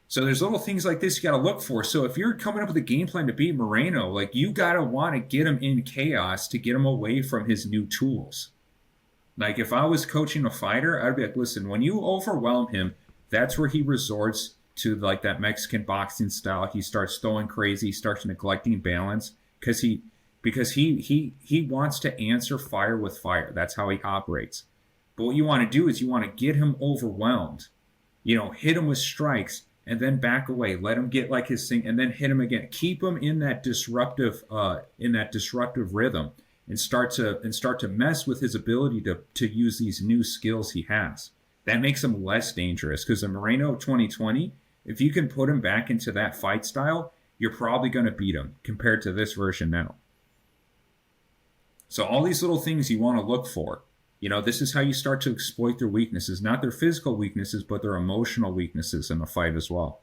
So there's little things like this you got to look for. So if you're coming up with a game plan to beat Moreno, like you got to want to get him in chaos to get him away from his new tools. Like if I was coaching a fighter, I'd be like, listen, when you overwhelm him, that's where he resorts to like that Mexican boxing style. He starts throwing crazy, he starts neglecting balance because he wants to answer fire with fire. That's how he operates. But what you want to do is you want to get him overwhelmed, you know, hit him with strikes and then back away, let him get like his thing and then hit him again. Keep him in that disruptive rhythm and start to mess with his ability to use these new skills he has. That makes him less dangerous because in Moreno 2020, if you can put him back into that fight style, you're probably going to beat him compared to this version now. So all these little things you want to look for. You know, this is how you start to exploit their weaknesses, not their physical weaknesses, but their emotional weaknesses in the fight as well.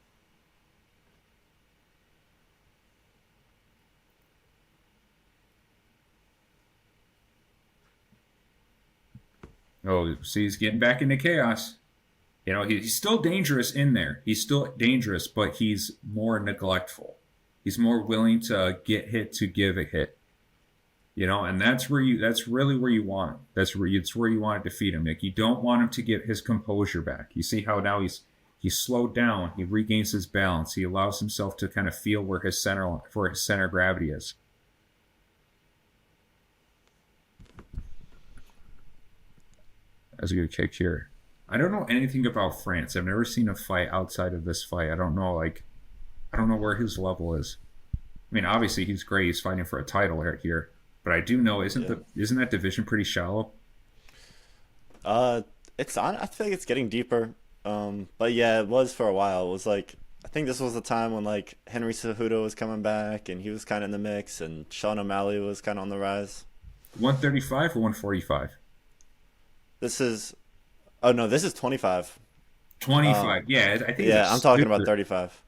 Oh, see, he's getting back into chaos. You know, he's still dangerous in there. He's still dangerous, but he's more neglectful. He's more willing to get hit to give a hit. You know, and that's really where you want him. It's where you want to defeat him, Nick. You don't want him to get his composure back. You see how now he's slowed down. He regains his balance. He allows himself to kind of feel where his center of gravity is. That's a good kick here. I don't know anything about France. I've never seen a fight outside of this fight. I don't know where his level is. I mean, obviously he's great. He's fighting for a title here. But I do know, isn't that division pretty shallow? It's on. I feel like it's getting deeper. But yeah, it was for a while. It was like I think this was the time when like Henry Cejudo was coming back and he was kind of in the mix, and Sean O'Malley was kind of on the rise. 135 or 145? This is 25. Oh, 25. Yeah, I think yeah, it's I'm talking about super. 35.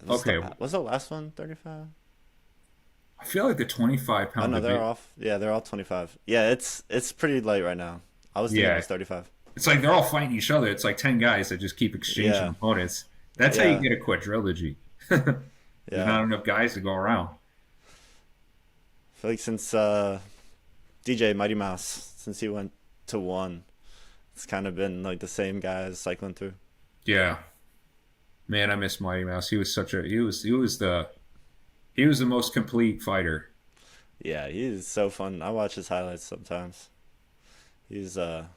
Okay, Was the last one 35? I feel like the 25 Oh pound no, they're division. off. Yeah, they're all 25. Yeah, it's pretty light right now. I was thinking it Yeah, was 35. it's like they're all fighting each other. It's like 10 guys that just keep exchanging Yeah, opponents. That's how you yeah, get a quadrilogy. There's yeah. not enough guys to go around. I feel like since DJ Mighty Mouse, since he went to one, it's kind of been like the same guys cycling through. Yeah, man, I miss Mighty Mouse. He was such a he was the most complete fighter. Yeah, he's so fun. I watch his highlights sometimes. He's art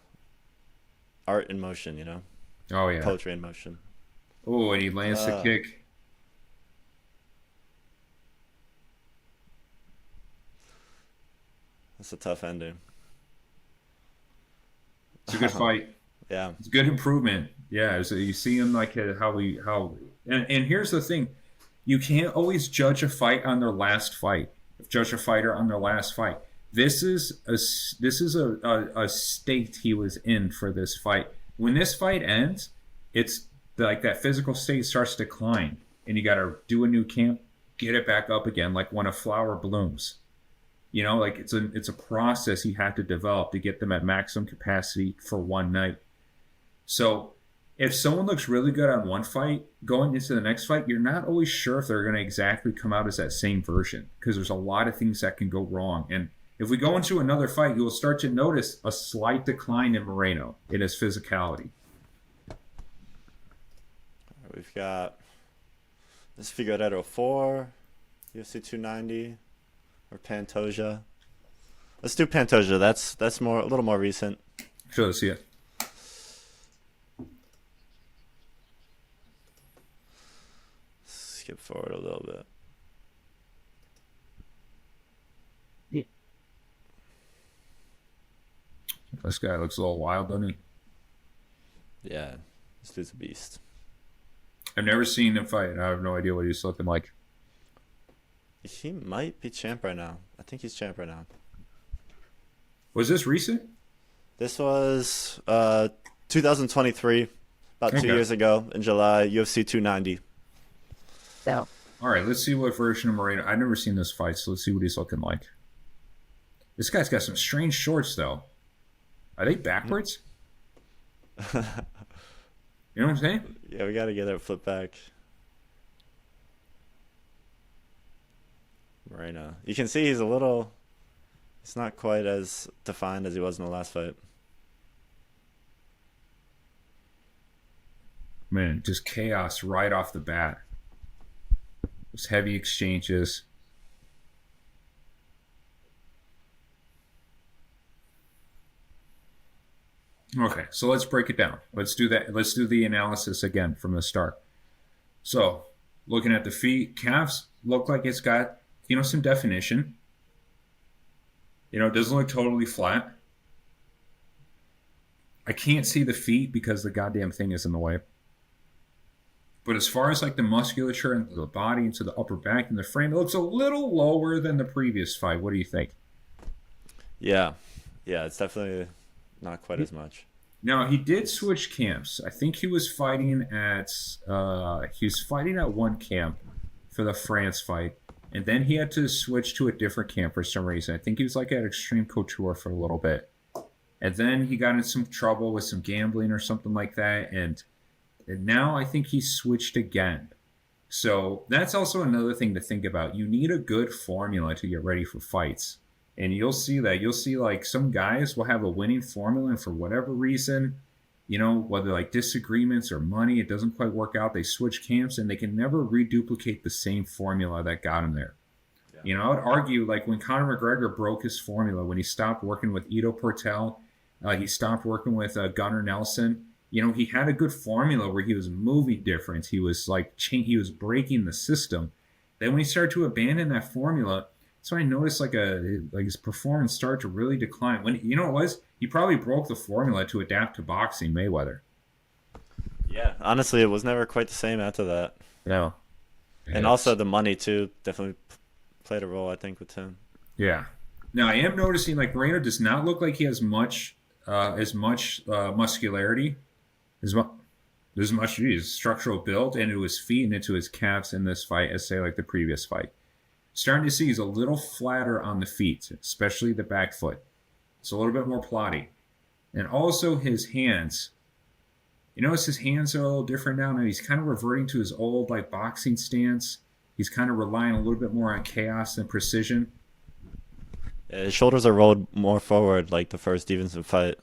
in motion, you know, Oh yeah. poetry in motion. Oh, and he lands the Uh, kick. that's a tough ending. It's a good fight. Yeah, It's a good improvement. Yeah, so you see him like and here's the thing, you can't always judge a fight on their last fight. Judge a fighter on their last fight. This is a state he was in for this fight. When this fight ends, it's like that physical state starts to decline, and you got to do a new camp, get it back up again, like when a flower blooms. You know, like it's a process he had to develop to get them at maximum capacity for one night. So if someone looks really good on one fight, going into the next fight, you're not always sure if they're going to exactly come out as that same version because there's a lot of things that can go wrong. And if we go into another fight, you will start to notice a slight decline in Moreno in his physicality. we've got this Figueredo 4, UFC 290, or Pantoja. Let's do Pantoja. That's more a little more recent. So let's see it. Skip forward a little bit. This guy looks a little wild, doesn't he? Yeah, this dude's a beast. I've never seen him fight. I have no idea what he's looking like. He might be champ right now. I think he's champ right now. Was this recent? This was 2023, about 2 Okay. years ago in July, UFC 290. So All right, let's see what version of Moreno. I've never seen this fight, so let's see what he's looking like. This guy's got some strange shorts, though. Are they backwards? You know what I'm saying? Yeah, we got to get it flip back. Moreno. You can see he's not quite as defined as he was in the last fight. Man, just chaos right off the bat. Those heavy exchanges. Okay, so let's break it down. Let's do that. Let's do the analysis again from the start. So, looking at the feet, calves look like it's got, some definition. It doesn't look totally flat. I can't see the feet because the goddamn thing is in the way. But as far as like the musculature and the body into the upper back and the frame, it looks a little lower than the previous fight. What do you think? Yeah. Yeah, it's definitely not quite as much. Now he did switch camps. I think he was fighting at one camp for the France fight, and then he had to switch to a different camp for some reason. I think he was like at Extreme Couture for a little bit, and then he got in some trouble with some gambling or something like that, and now I think he switched again. So that's also another thing to think about. You need a good formula to get ready for fights. And you'll see that. You'll see like some guys will have a winning formula, and for whatever reason, whether like disagreements or money, it doesn't quite work out. They switch camps and they can never reduplicate the same formula that got him there. Yeah. I would argue like when Conor McGregor broke his formula, when he stopped working with Ido Portal, he stopped working with Gunnar Nelson. He had a good formula where he was moving different. He was he was breaking the system. Then when he started to abandon that formula, so I noticed like his performance started to really decline. When it was, he probably broke the formula to adapt to boxing Mayweather. Yeah. Honestly, it was never quite the same after that. No. And also the money too definitely played a role, I think, with him. Yeah. Now I am noticing like Moreno does not look like he has much muscularity. There's, there's much structural build into his feet and into his calves in this fight as, say, like the previous fight. Starting to see he's a little flatter on the feet, especially the back foot. It's a little bit more plotty. And also his hands. You notice his hands are a little different now. Now he's kind of reverting to his old like boxing stance. He's kind of relying a little bit more on chaos than precision. Yeah, his shoulders are rolled more forward, like the first Stevenson fight.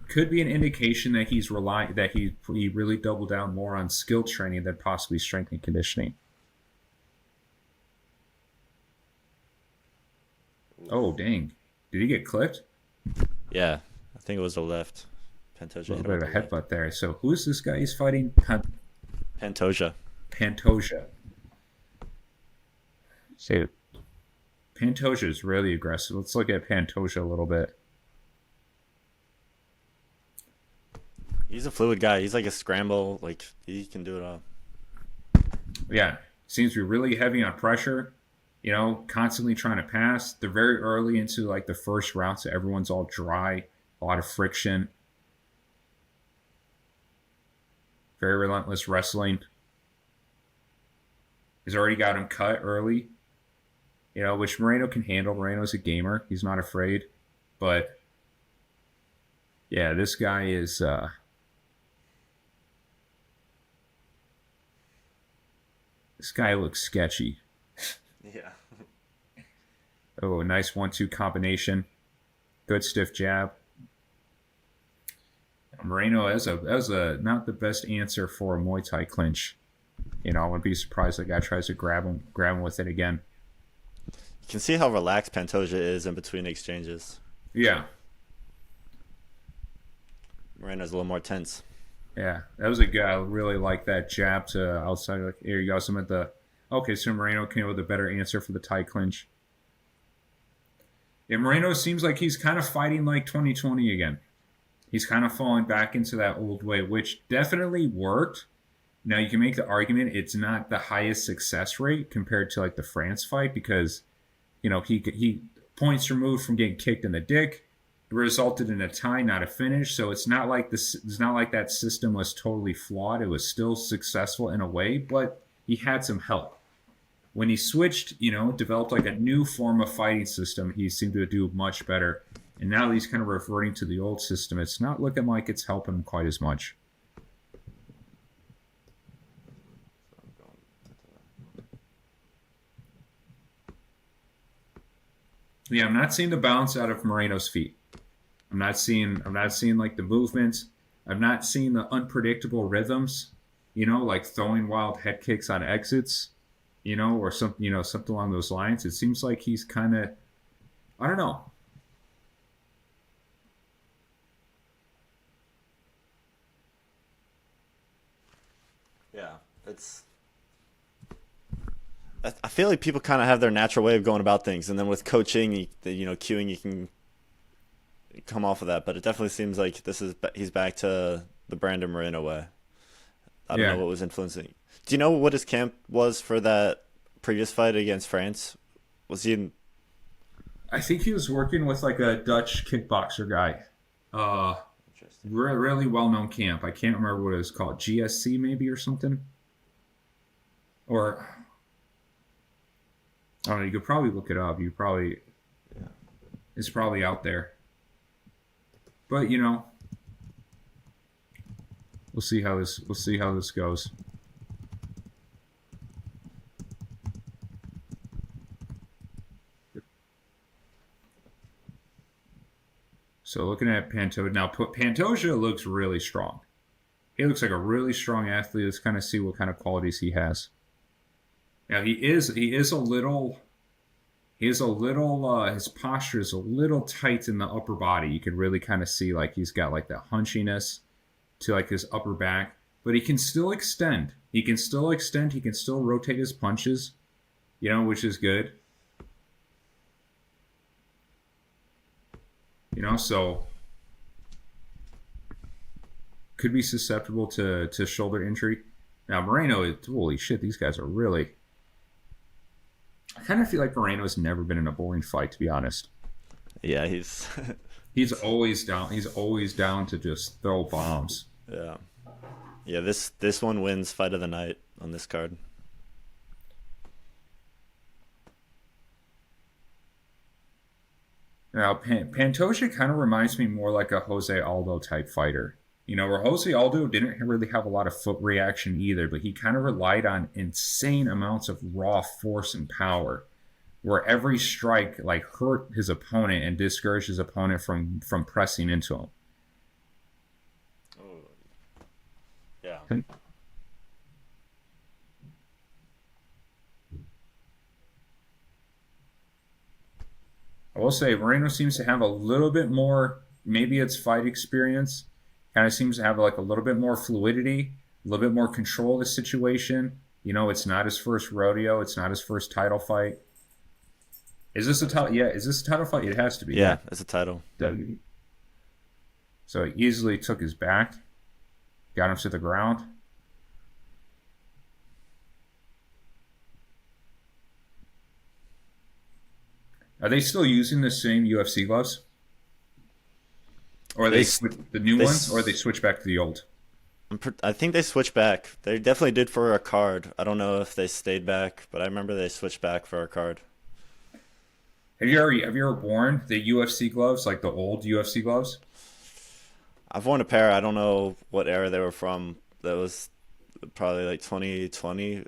Could be an indication that he really doubled down more on skill training than possibly strength and conditioning. Oh dang! Did he get clipped? Yeah, I think it was the left. Pantoja. A little bit of a headbutt there. So who's this guy he's fighting? Pantoja. Pantoja. See, Pantoja is really aggressive. Let's look at Pantoja a little bit. He's a fluid guy. He's like a scramble. Like, he can do it all. Yeah. Seems to be really heavy on pressure. You know, constantly trying to pass. They're very early into like the first round, so everyone's all dry. A lot of friction. Very relentless wrestling. He's already got him cut early. You know, which Moreno can handle. Moreno's a gamer. He's not afraid. But, yeah, this guy is... This guy looks sketchy. Yeah. Oh, a nice 1-2 combination. Good stiff jab. Moreno as a not the best answer for a Muay Thai clinch. You know, I wouldn't be surprised if the guy tries to grab him with it again. You can see how relaxed Pantoja is in between exchanges. Yeah. Moreno's a little more tense. Yeah, that was a good. I really like that jab to outside. Like, here you go. Some of the. Okay, so Moreno came with a better answer for the Thai clinch. Yeah, Moreno seems like he's kind of fighting like 2020 again. He's kind of falling back into that old way, which definitely worked. Now you can make the argument it's not the highest success rate compared to like the France fight because, you know, he points removed from getting kicked in the dick. It resulted in a tie, not a finish. So it's not like this. It's not like that system was totally flawed. It was still successful in a way, but he had some help. When he switched, you know, developed like a new form of fighting system, he seemed to do much better. And now he's kind of reverting to the old system. It's not looking like it's helping him quite as much. Yeah, I'm not seeing the bounce out of Moreno's feet. I'm not seeing like the movements. I'm not seeing the unpredictable rhythms, you know, like throwing wild head kicks on exits, you know, or something along those lines. It seems like he's kind of, I don't know. Yeah, I feel like people kind of have their natural way of going about things, and then with coaching, cueing, you can come off of that. But it definitely seems like he's back to the Brandon Moreno way. I don't know what was influencing. Do you know what his camp was for that previous fight against France? Was he in? I think he was working with like a Dutch kickboxer guy. Really well-known camp. I can't remember what it was called. GSC maybe or something. Or I don't know. You could probably look it up. It's probably out there. But you know, we'll see how this goes. So looking at Pantoja now, Pantoja looks really strong. He looks like a really strong athlete. Let's kind of see what kind of qualities he has. Now he is a little. His posture is a little tight in the upper body. You can really kind of see like he's got like the hunchiness to like his upper back, but he can still extend. He can still rotate his punches, you know, which is good. You know, so could be susceptible to shoulder injury. Now Moreno, holy shit, these guys are really. I kind of feel like Moreno's never been in a boring fight, to be honest. Yeah, he's he's always down. He's always down to just throw bombs. Yeah. Yeah, this one wins fight of the night on this card. Now, Pantoja kind of reminds me more like a Jose Aldo type fighter. Where Jose Aldo didn't really have a lot of foot reaction either, but he kind of relied on insane amounts of raw force and power, where every strike like hurt his opponent and discouraged his opponent from pressing into him. Oh, yeah. I will say Moreno seems to have a little bit more, maybe it's fight experience, kind of seems to have like a little bit more fluidity, a little bit more control of the situation. It's not his first rodeo. It's not his first title fight. Is this a title? Yeah, is this a title fight? It has to be. Yeah, it's a title. So he easily took his back, got him to the ground. Are they still using the same UFC gloves? Or are they the new ones, or they switch back to the old? I think they switched back. They definitely did for a card. I don't know if they stayed back, but I remember they switched back for a card. Have you ever worn the UFC gloves, like the old UFC gloves? I've worn a pair. I don't know what era they were from. That was probably like 2020.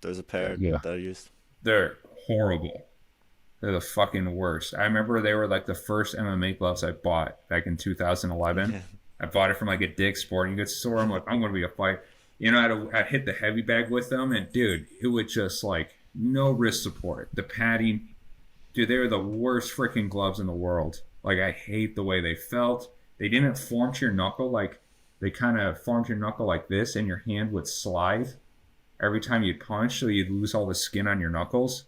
There's a pair that I used. They're horrible. They're the fucking worst. I remember they were like the first MMA gloves I bought back in 2011. Yeah. I bought it from like a Dick's Sporting Goods store. I'm like, I'm going to be a fight. I'd hit the heavy bag with them, and dude, it would just like no wrist support. The padding, dude, they were the worst freaking gloves in the world. Like, I hate the way they felt. They didn't form to your knuckle. Like, they kind of formed your knuckle like this, and your hand would slide every time you'd punch, so you'd lose all the skin on your knuckles.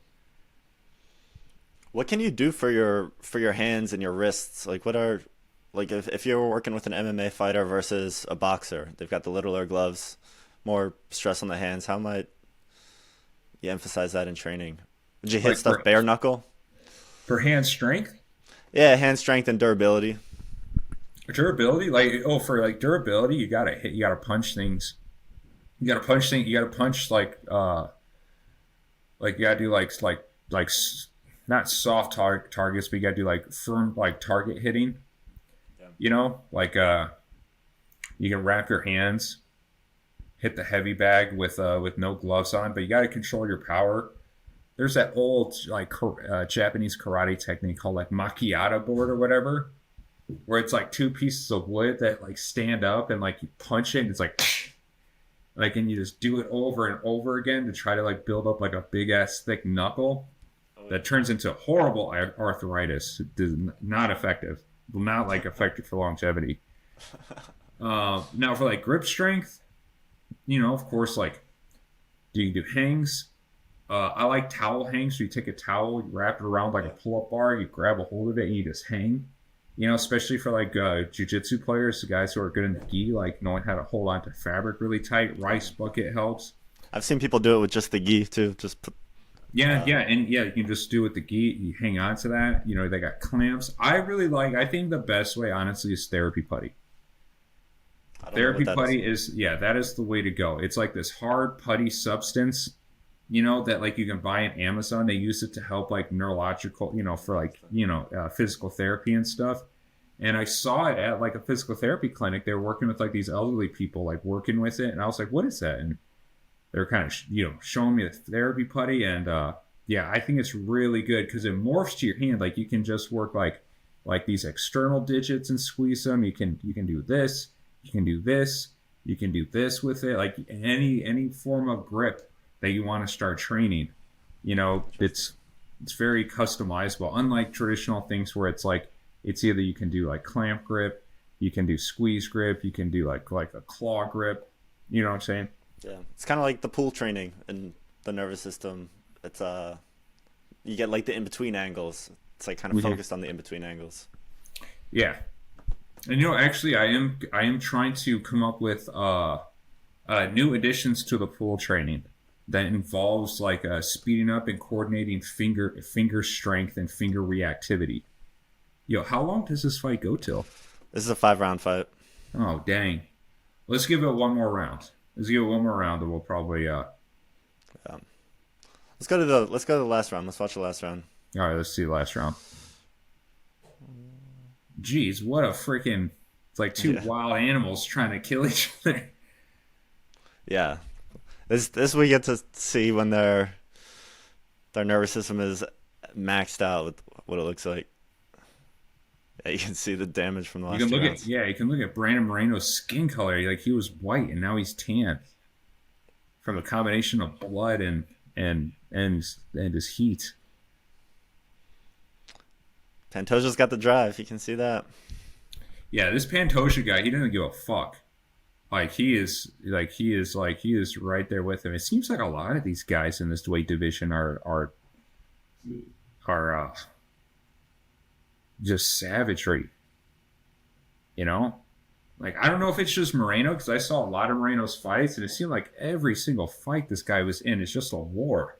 What can you do for your hands and your wrists? Like, what are, like, if you were working with an MMA fighter versus a boxer, they've got the littler gloves, more stress on the hands. How might you emphasize that in training? Would you hit like stuff bare knuckle? For hand strength? Yeah, hand strength and durability. Durability, for like durability, you gotta punch things. You gotta punch like you gotta do like not soft targets, but you gotta do like firm like target hitting. Yeah. You can wrap your hands, hit the heavy bag with no gloves on, but you gotta control your power. There's that old like Japanese karate technique called like macchiato board or whatever, where it's like two pieces of wood that like stand up and like you punch it and it's like and you just do it over and over again to try to like build up like a big ass thick knuckle that turns into horrible arthritis. It is not effective. Not like effective for longevity. Now for like grip strength, of course, like you can do hangs. I like towel hangs. So you take a towel, you wrap it around like a pull-up bar, you grab a hold of it, and you just hang. Especially for like jiu-jitsu players, the guys who are good in the gi, like knowing how to hold on to fabric really tight. Rice bucket helps. I've seen people do it with just the gi too. Just put. You can just do it with the gi. You hang on to that. They got clamps. I think the best way, honestly, is therapy putty. Therapy putty is that is the way to go. It's like this hard putty substance, that like you can buy on Amazon. They use it to help like neurological, for like, physical therapy and stuff. And I saw it at like a physical therapy clinic. They were working with like these elderly people, like working with it. And I was like, what is that? And they're kind of, showing me the therapy putty. And I think it's really good because it morphs to your hand. Like you can just work like these external digits and squeeze them. You can do this. You can do this. You can do this with it. Like any form of grip that you want to start training, it's very customizable. Unlike traditional things where it's like it's either you can do like clamp grip, you can do squeeze grip, you can do like a claw grip. You know what I'm saying? Yeah, it's kind of like the pool training in the nervous system. It's you get like the in between angles. It's like kind of focused on the in between angles. Yeah, and actually, I am trying to come up with new additions to the pool training that involves like speeding up and coordinating finger strength and finger reactivity. How long does this fight go till? This is a 5-round fight. Oh dang! Let's give it one more round. Let's give it one more round, and we'll probably. Um, let's go to the last round. Let's watch the last round. All right, let's see the last round. Jeez, what a freaking! It's like two Yeah. wild animals trying to kill each other. Yeah. This we get to see when their nervous system is maxed out with what it looks like. Yeah, you can see the damage from the You last can two look rounds. at you can look at Brandon Moreno's skin color. Like he was white and now he's tan from a combination of blood and his heat. Pantoja's got the drive. You can see that. Yeah, this Pantoja guy, he doesn't give a fuck. He is right there with him. It seems like a lot of these guys in this weight division are just savagery. You know, like I don't know if it's just Moreno because I saw a lot of Moreno's fights and it seemed like every single fight this guy was in is just a war.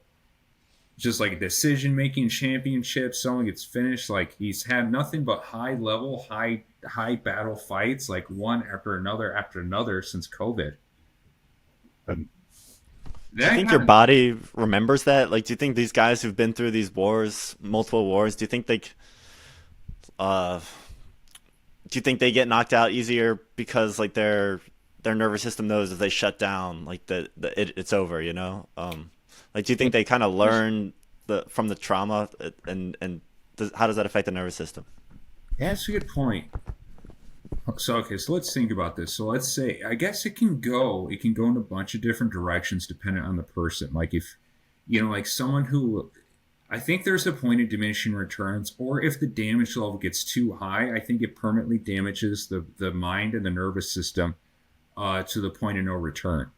Just like decision making championships, someone gets finished. Like he's had nothing but high level, high battle fights, like one after another since COVID. Do you think your body remembers that? Like, do you think these guys who've been through these wars, multiple wars, uh, do you think they get knocked out easier because like their nervous system knows if they shut down, like it's over, you know? Like, do you think they kind of learn from the trauma, how does that affect the nervous system? Yeah, that's a good point. So okay, so let's think about this. So let's say I guess it can go in a bunch of different directions depending on the person. Like if like someone who I think there's a point of diminishing returns, or if the damage level gets too high, I think it permanently damages the mind and the nervous system to the point of no return.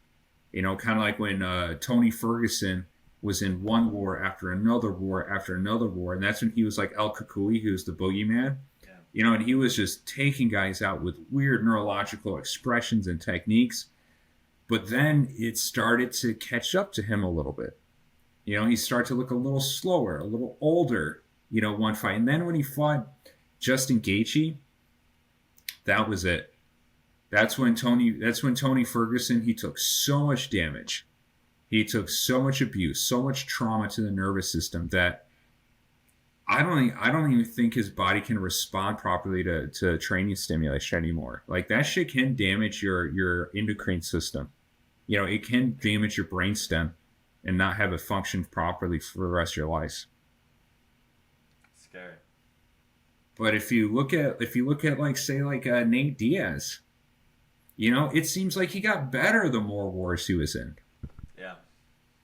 Kind of like when Tony Ferguson was in one war after another war after another war, and that's when he was like El Kukui, who was the boogeyman. And he was just taking guys out with weird neurological expressions and techniques. But then it started to catch up to him a little bit. He started to look a little slower, a little older, one fight. And then when he fought Justin Gaethje, that was it. That's when Tony Ferguson, he took so much damage. He took so much abuse, so much trauma to the nervous system that I don't even think his body can respond properly to training stimulation anymore. Like that shit can damage your endocrine system. It can damage your brainstem and not have it function properly for the rest of your life. Scary. But if you look at like say like Nate Diaz, it seems like he got better the more wars he was in.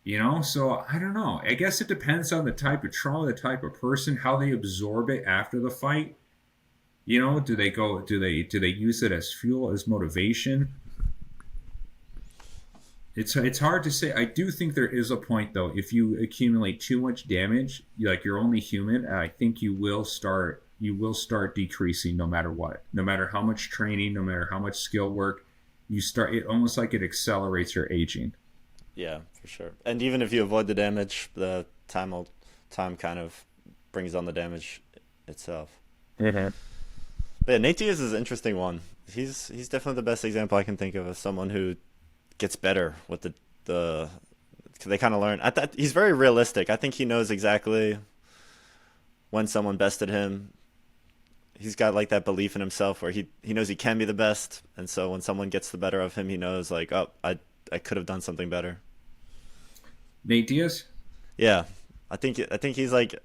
Yeah. So I don't know. I guess it depends on the type of trauma, the type of person, how they absorb it after the fight. Do they use it as fuel, as motivation? It's hard to say. I do think there is a point though. If you accumulate too much damage, you're only human, and I think you will start decreasing no matter what. No matter how much training, no matter how much skill work, it almost like it accelerates your aging. Yeah, for sure. And even if you avoid the damage, the time kind of brings on the damage itself. Mm-hmm. But yeah, Nate Diaz is an interesting one. He's definitely the best example I can think of someone who gets better with the they kind of learn. He's very realistic. I think he knows exactly when someone bested him. He's got like that belief in himself where he knows he can be the best, and so when someone gets the better of him, he knows like, oh, I could have done something better. Nate Diaz? Yeah, I think he's like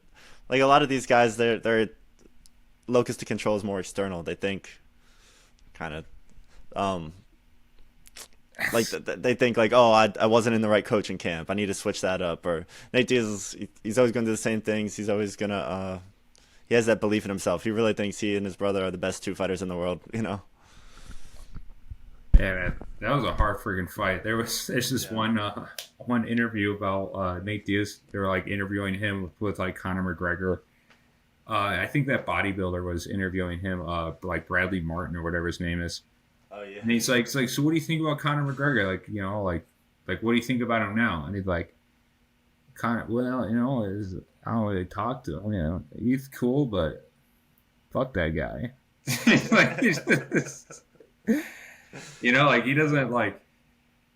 a lot of these guys. Their locus to control is more external. They think kind of like they think like, oh, I wasn't in the right coaching camp. I need to switch that up. Or Nate Diaz he's always going to do the same things. He's always gonna he has that belief in himself. He really thinks he and his brother are the best two fighters in the world. Yeah, man, that was a hard freaking fight. There's this one interview about Nate Diaz. They were like interviewing him with like Conor McGregor. I think that bodybuilder was interviewing him, like Bradley Martin or whatever his name is. Oh yeah. And he's like, so what do you think about Conor McGregor? Like what do you think about him now? And he's like, Conor, well, I don't really talk to him. He's cool, but fuck that guy. Like, You know, like he doesn't like.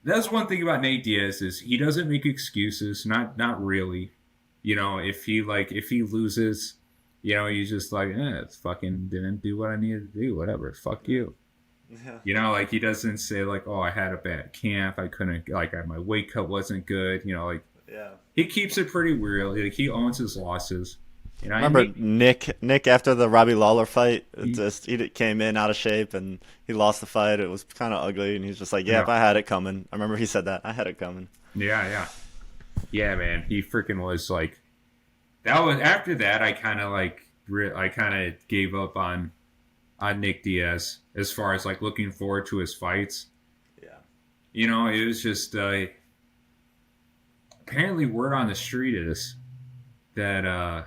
That's one thing about Nate Diaz is he doesn't make excuses. Not really. You know, if he loses, you know, he's just like, it's fucking didn't do what I needed to do. Whatever. Fuck you. Yeah. You know, like he doesn't say like, oh, I had a bad camp. I couldn't like my weight cut wasn't good. You know, like Yeah. he keeps it pretty real. Like he owns his losses. You know, and Remember Nick after the Robbie Lawler fight, he, he came in out of shape and he lost the fight. It was kind of ugly, and he's just like, "Yeah, yeah, if I had it coming." I remember he said that. I had it coming. yeah, yeah, man. He freaking was like that. Was after that, I kind of like I kind of gave up on Nick Diaz as far as like looking forward to his fights. Yeah. You know, it was just apparently word on the street is that